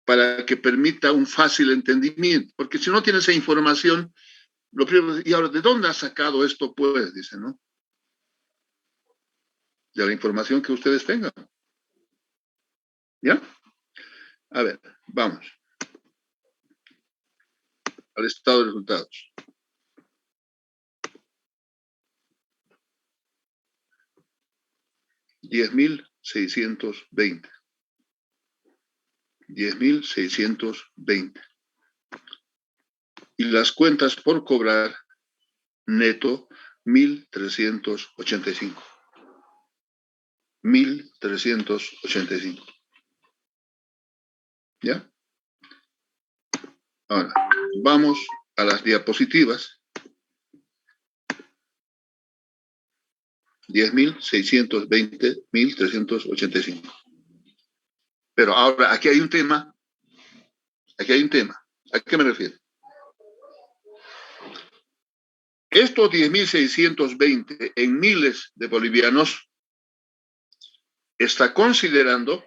Speaker 1: para que permita un fácil entendimiento. Porque si no tienes esa información, lo primero, y ahora, ¿de dónde has sacado esto? Pues, dice, ¿no? De la información que ustedes tengan. ¿Ya? A ver, vamos al estado de resultados. $10,620. 10,620. Y las cuentas por cobrar neto, 1,385. 1,385. ¿Ya? Ahora, vamos a las diapositivas. 10.620.385. Pero ahora, aquí hay un tema. Aquí hay un tema. ¿A qué me refiero? Estos 10.620 en miles de bolivianos está considerando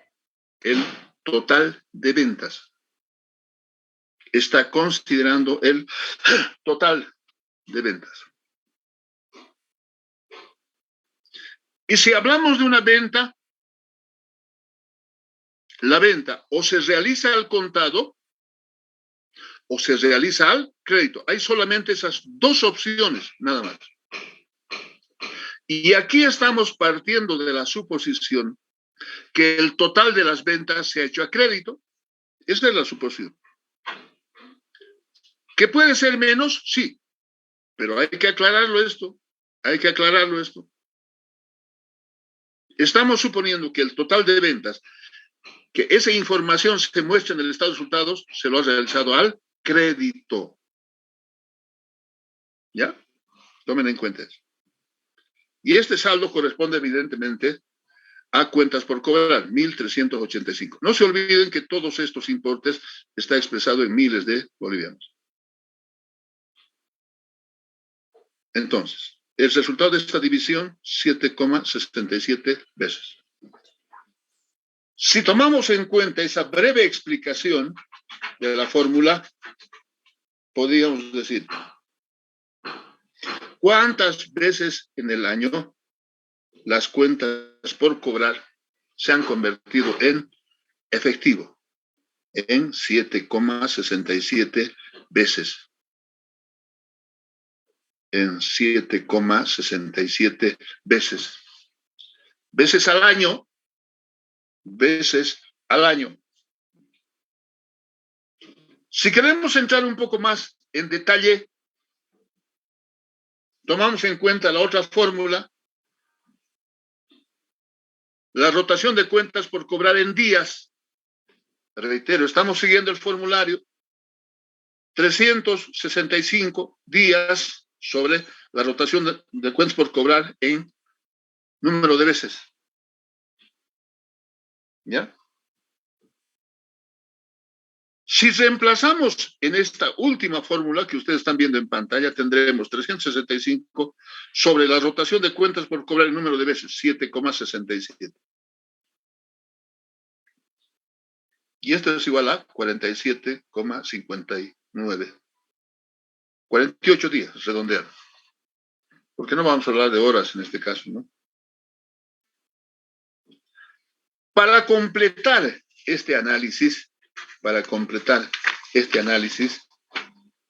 Speaker 1: el total de ventas. Está considerando el total de ventas. Y si hablamos de una venta, la venta o se realiza al contado o se realiza al crédito. Hay solamente esas dos opciones, nada más. Y aquí estamos partiendo de la suposición que el total de las ventas se ha hecho a crédito. Esa es la suposición. ¿Que puede ser menos? Sí. Pero hay que aclararlo esto. Hay que aclararlo esto. Estamos suponiendo que el total de ventas, que esa información se muestra en el estado de resultados, se lo ha realizado al crédito. ¿Ya? Tomen en cuenta eso. Y este saldo corresponde evidentemente a cuentas por cobrar, 1.385. No se olviden que todos estos importes está expresado en miles de bolivianos. Entonces, el resultado de esta división, 7,67 veces. Si tomamos en cuenta esa breve explicación de la fórmula, podríamos decir, ¿cuántas veces en el año las cuentas por cobrar se han convertido en efectivo? En 7,67 veces. En 7,67 veces. Veces al año. Veces al año. Si queremos entrar un poco más en detalle, tomamos en cuenta la otra fórmula, la rotación de cuentas por cobrar en días. Reitero, estamos siguiendo el formulario. 365 días sobre la rotación de cuentas por cobrar en número de veces. ¿Ya? Si reemplazamos en esta última fórmula que ustedes están viendo en pantalla, tendremos 365 sobre la rotación de cuentas por cobrar el número de veces, 7,67. Y esto es igual a 47,59. 48 días, redondear. Porque no vamos a hablar de horas en este caso, ¿no? Para completar este análisis,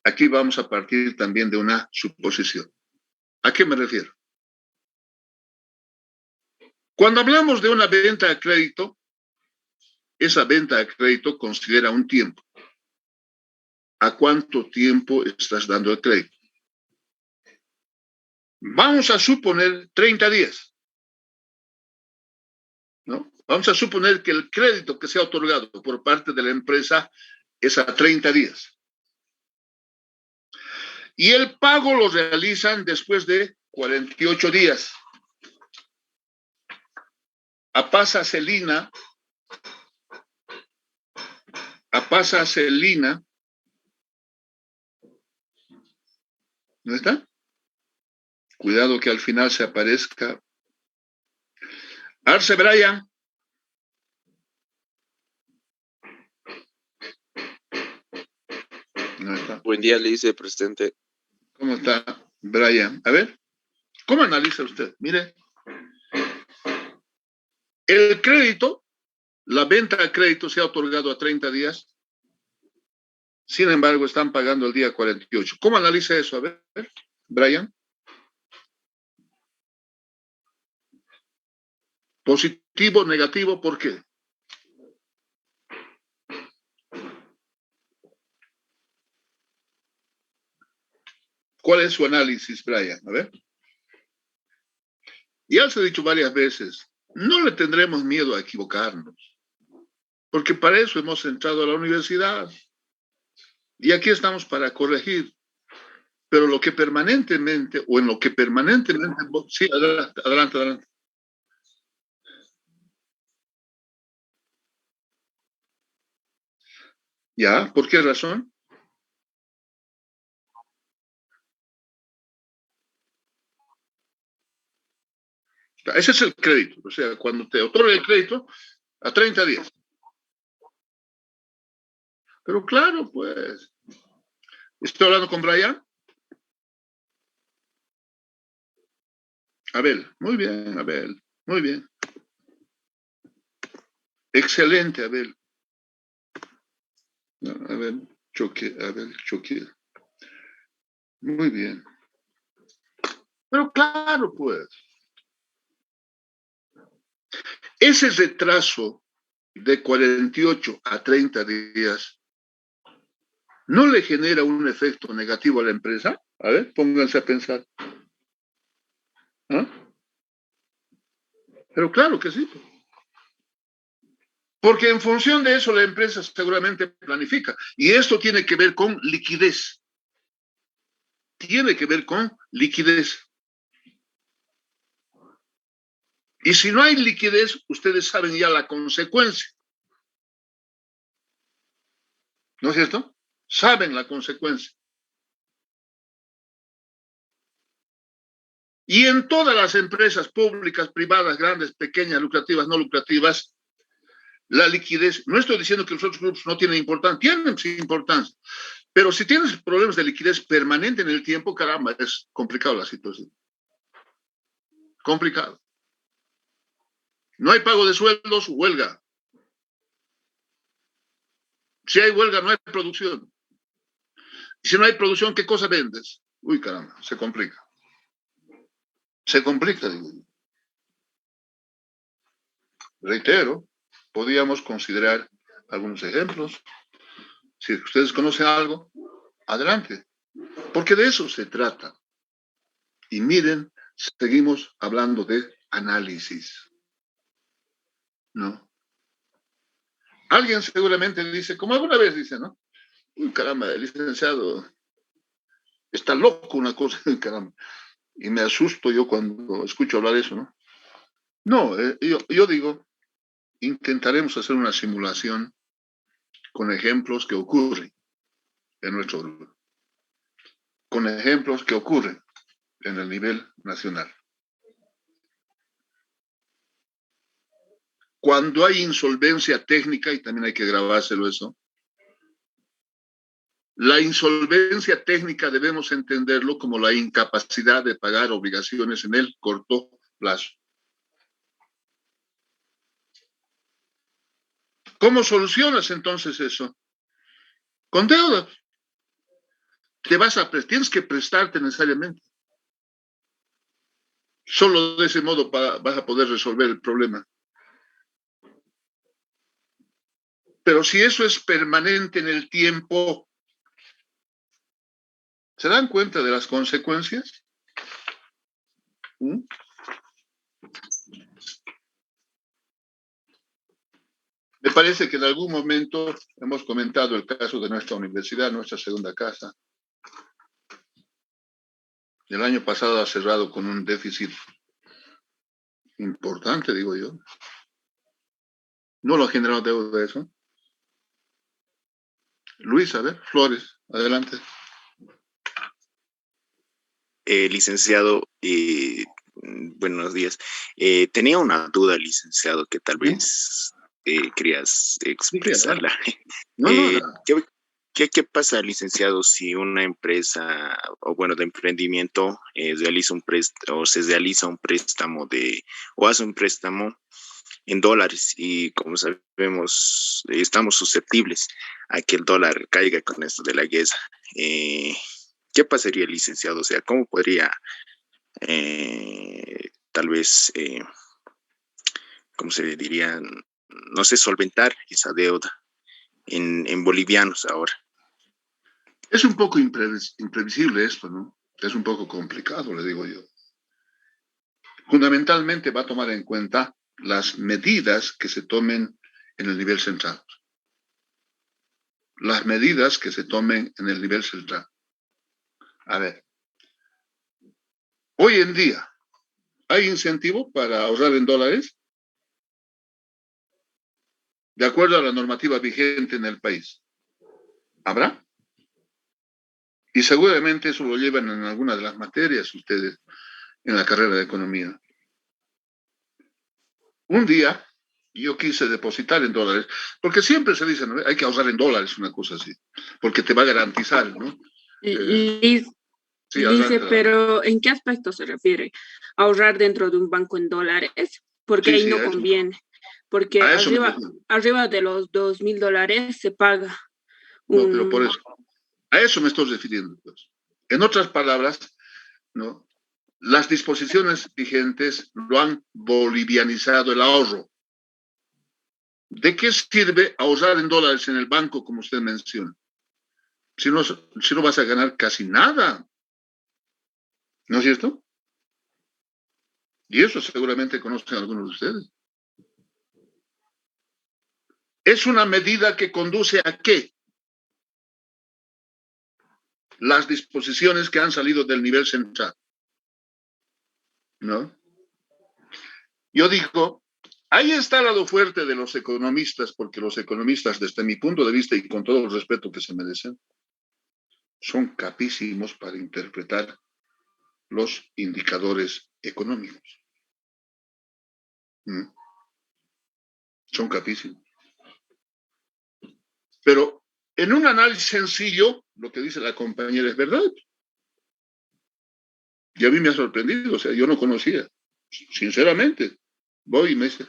Speaker 1: aquí vamos a partir también de una suposición. ¿A qué me refiero? Cuando hablamos de una venta a crédito, esa venta a crédito considera un tiempo. ¿A cuánto tiempo estás dando el crédito? Vamos a suponer 30 días. ¿No? Vamos a suponer que el crédito que se ha otorgado por parte de la empresa es a 30 días. Y el pago lo realizan después de 48 días. Apasa Celina, ¿no está? Cuidado que al final se aparezca. Arce Brian. No está.
Speaker 7: Buen día, le dice presidente.
Speaker 1: ¿Cómo está, Brian? A ver, ¿cómo analiza usted? Mire, el crédito, la venta a crédito se ha otorgado a 30 días. Sin embargo, están pagando el día 48. ¿Cómo analiza eso? A ver, Brian. Positivo, negativo, ¿por qué? ¿Cuál es su análisis, Brian? A ver. Ya se ha dicho varias veces, no le tendremos miedo a equivocarnos. porque para eso hemos entrado a la universidad. Y aquí estamos para corregir. Pero lo que permanentemente, o en lo que permanentemente, sí, adelante, adelante, adelante. ¿Ya? ¿Por qué razón? Ese es el crédito. O sea, cuando te otorga el crédito, a 30 días. Pero claro, pues. Estoy hablando con Brian. Abel, muy bien, Abel, muy bien. Excelente, Abel. Abel, choque. Muy bien. Pero claro, pues. Ese retraso de 48 a 30 días no le genera un efecto negativo a la empresa. A ver, pónganse a pensar. ¿Ah? Pero claro que sí. Porque en función de eso la empresa seguramente planifica. Y esto tiene que ver con liquidez. Tiene que ver con liquidez. Y si no hay liquidez, ustedes saben ya la consecuencia. ¿No es cierto? Saben la consecuencia. Y en todas las empresas públicas, privadas, grandes, pequeñas, lucrativas, no lucrativas, la liquidez, no estoy diciendo que los otros grupos no tienen importancia, tienen importancia, pero si tienes problemas de liquidez permanente en el tiempo, caramba, es complicado la situación. Complicado. No hay pago de sueldos, huelga. Si hay huelga, no hay producción. Y si no hay producción, ¿qué cosa vendes? Uy, caramba, se complica. Se complica, digo yo. Reitero, podríamos considerar algunos ejemplos. Si ustedes conocen algo, adelante. Porque de eso se trata. Y miren, seguimos hablando de análisis. ¿No? Alguien seguramente dice, como alguna vez dice, ¿no? Uy, caramba, el licenciado está loco una cosa, caramba. Y me asusto yo cuando escucho hablar de eso, ¿no? No, yo digo, intentaremos hacer una simulación con ejemplos que ocurren en nuestro grupo, con ejemplos que ocurren en el nivel nacional. Cuando hay insolvencia técnica, y también hay que grabárselo eso, la insolvencia técnica debemos entenderlo como la incapacidad de pagar obligaciones en el corto plazo. ¿Cómo solucionas entonces eso? Con deuda. Tienes que prestarte necesariamente. Solo de ese modo vas a poder resolver el problema. Pero si eso es permanente en el tiempo, ¿se dan cuenta de las consecuencias? ¿Mm? Me parece que en algún momento hemos comentado el caso de nuestra universidad, nuestra segunda casa. El año pasado ha cerrado con un déficit importante, digo yo. ¿No lo ha generado deuda eso? Luis, a ver, Flores, adelante.
Speaker 7: Licenciado, buenos días. Tenía una duda, licenciado, que tal vez querías expresarla.
Speaker 1: No.
Speaker 7: ¿Qué pasa, licenciado, si una empresa, o bueno, de emprendimiento, realiza un préstamo, o se realiza un préstamo o hace un préstamo en dólares y como sabemos, estamos susceptibles a que el dólar caiga con esto de la guerra? ¿Qué pasaría, licenciado? O sea, ¿cómo podría tal vez, ¿cómo se diría? No sé, solventar esa deuda en bolivianos ahora?
Speaker 1: Es un poco imprevisible esto, ¿no? Es un poco complicado, le digo yo. Fundamentalmente va a tomar en cuenta las medidas que se tomen en el nivel central. Las medidas que se tomen en el nivel central. A ver, hoy en día, ¿hay incentivo para ahorrar en dólares? De acuerdo a la normativa vigente en el país. ¿Habrá? Y seguramente eso lo llevan en alguna de las materias ustedes en la carrera de economía. Un día yo quise depositar en dólares, porque siempre se dice, ¿no? Hay que ahorrar en dólares, una cosa así, porque te va a garantizar, ¿no?
Speaker 6: Sí, dice, pero ¿en qué aspecto se refiere? ¿Ahorrar dentro de un banco en dólares? Porque ahí no conviene. Porque arriba de los $2,000 se paga.
Speaker 1: No, pero por eso, a eso me estoy refiriendo. Pues. En otras palabras, ¿no? Las disposiciones vigentes lo han bolivianizado el ahorro. ¿De qué sirve ahorrar en dólares en el banco, como usted menciona? Si no vas a ganar casi nada. ¿No es cierto? Y eso seguramente conocen algunos de ustedes. Es una medida que conduce a ¿qué? Las disposiciones que han salido del nivel central. ¿No? Yo digo, ahí está el lado fuerte de los economistas, porque los economistas, desde mi punto de vista y con todo el respeto que se merecen, son capísimos para interpretar los indicadores económicos. Son capísimos. Pero en un análisis sencillo, lo que dice la compañera es verdad. Y a mí me ha sorprendido, o sea, yo no conocía, sinceramente. Voy y me dice,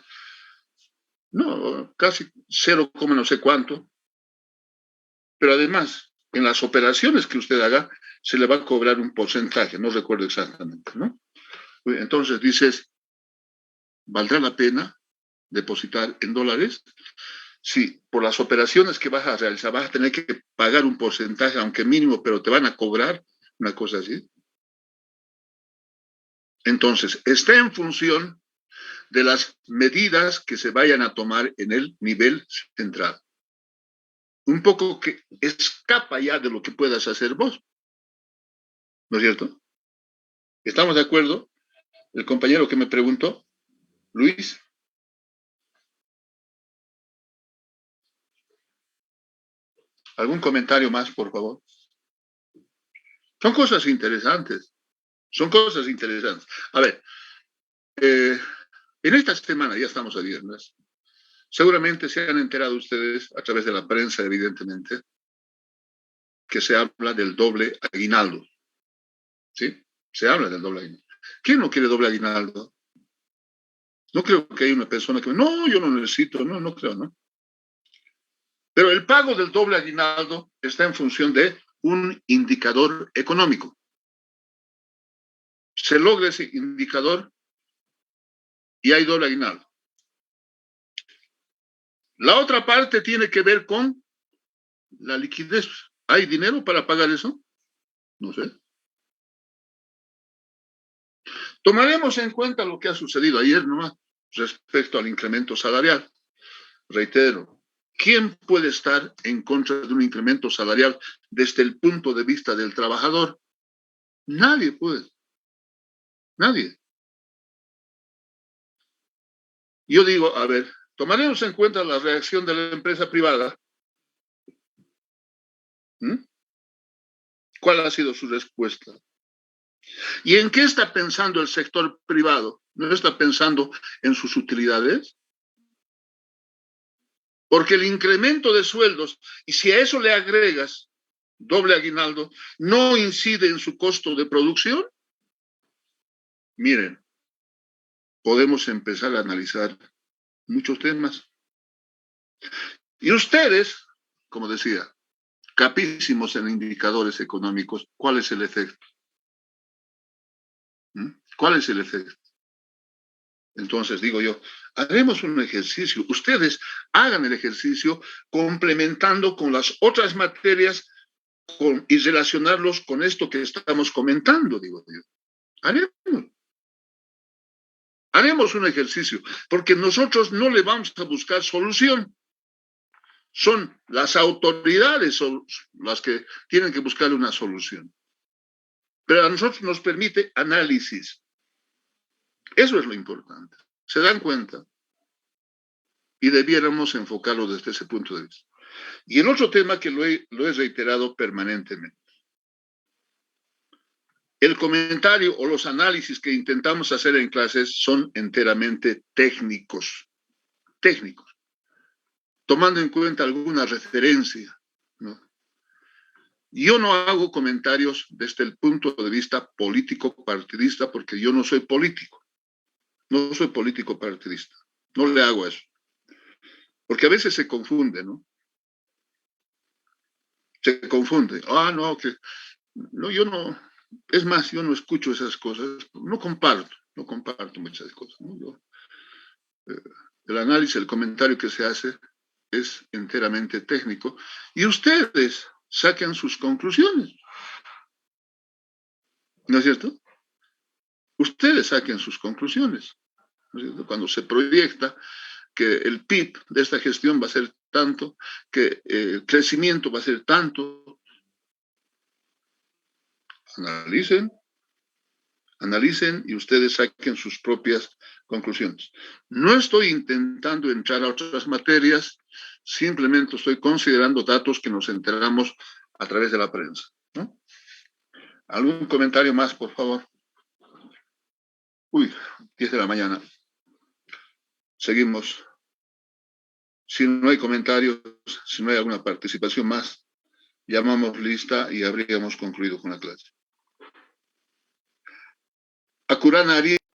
Speaker 1: no, casi 0, no sé cuánto. Pero además, en las operaciones que usted haga, se le va a cobrar un porcentaje, no recuerdo exactamente, ¿no? Entonces dices, ¿valdrá la pena depositar en dólares? Sí, por las operaciones que vas a realizar, vas a tener que pagar un porcentaje, aunque mínimo, pero te van a cobrar una cosa así. Entonces, está en función de las medidas que se vayan a tomar en el nivel central. Un poco que escapa ya de lo que puedas hacer vos. ¿No es cierto? ¿Estamos de acuerdo? El compañero que me preguntó, Luis. ¿Algún comentario más, por favor? Son cosas interesantes. Son cosas interesantes. A ver, en esta semana, ya estamos a viernes, seguramente se han enterado ustedes, a través de la prensa, evidentemente, que se habla del doble aguinaldo. ¿Sí? Se habla del doble aguinaldo. ¿Quién no quiere doble aguinaldo? No creo que haya una persona que... No, yo no necesito, no creo, ¿no? Pero el pago del doble aguinaldo está en función de un indicador económico. Se logra ese indicador y hay doble aguinaldo. La otra parte tiene que ver con la liquidez. ¿Hay dinero para pagar eso? No sé. Tomaremos en cuenta lo que ha sucedido ayer nomás respecto al incremento salarial. Reitero, ¿quién puede estar en contra de un incremento salarial desde el punto de vista del trabajador? Nadie puede. Nadie. Yo digo, a ver, tomaremos en cuenta la reacción de la empresa privada. ¿Cuál ha sido su respuesta? ¿Y en qué está pensando el sector privado? ¿No está pensando en sus utilidades? Porque el incremento de sueldos, y si a eso le agregas doble aguinaldo, no incide en su costo de producción. Miren, podemos empezar a analizar muchos temas. Y ustedes, como decía, capísimos en indicadores económicos, ¿cuál es el efecto? ¿Cuál es el efecto? Entonces digo yo, haremos un ejercicio. Ustedes hagan el ejercicio complementando con las otras materias y relacionarlos con esto que estamos comentando, digo yo. Haremos un ejercicio, porque nosotros no le vamos a buscar solución. Son las autoridades las que tienen que buscar una solución. Pero a nosotros nos permite análisis. Eso es lo importante. ¿Se dan cuenta? Y debiéramos enfocarlo desde ese punto de vista. Y el otro tema que lo he reiterado permanentemente. El comentario o los análisis que intentamos hacer en clases son enteramente técnicos, tomando en cuenta alguna referencia, ¿no? Yo no hago comentarios desde el punto de vista político partidista porque yo no soy político partidista, no le hago eso. Porque a veces se confunde, ¿no? Se confunde. No, yo no, es más, yo no escucho esas cosas, no comparto muchas cosas, ¿no? El análisis, el comentario que se hace es enteramente técnico y ustedes saquen sus conclusiones. ¿No es cierto? Ustedes saquen sus conclusiones. ¿No es cierto? Cuando se proyecta que el PIB de esta gestión va a ser tanto, que el crecimiento va a ser tanto, analicen y ustedes saquen sus propias conclusiones. No estoy intentando entrar a otras materias, simplemente estoy considerando datos que nos enteramos a través de la prensa, ¿no? ¿Algún comentario más, por favor? 10 de la mañana. Seguimos. Si no hay comentarios, si no hay alguna participación más, llamamos lista y habríamos concluido con la clase. Akurana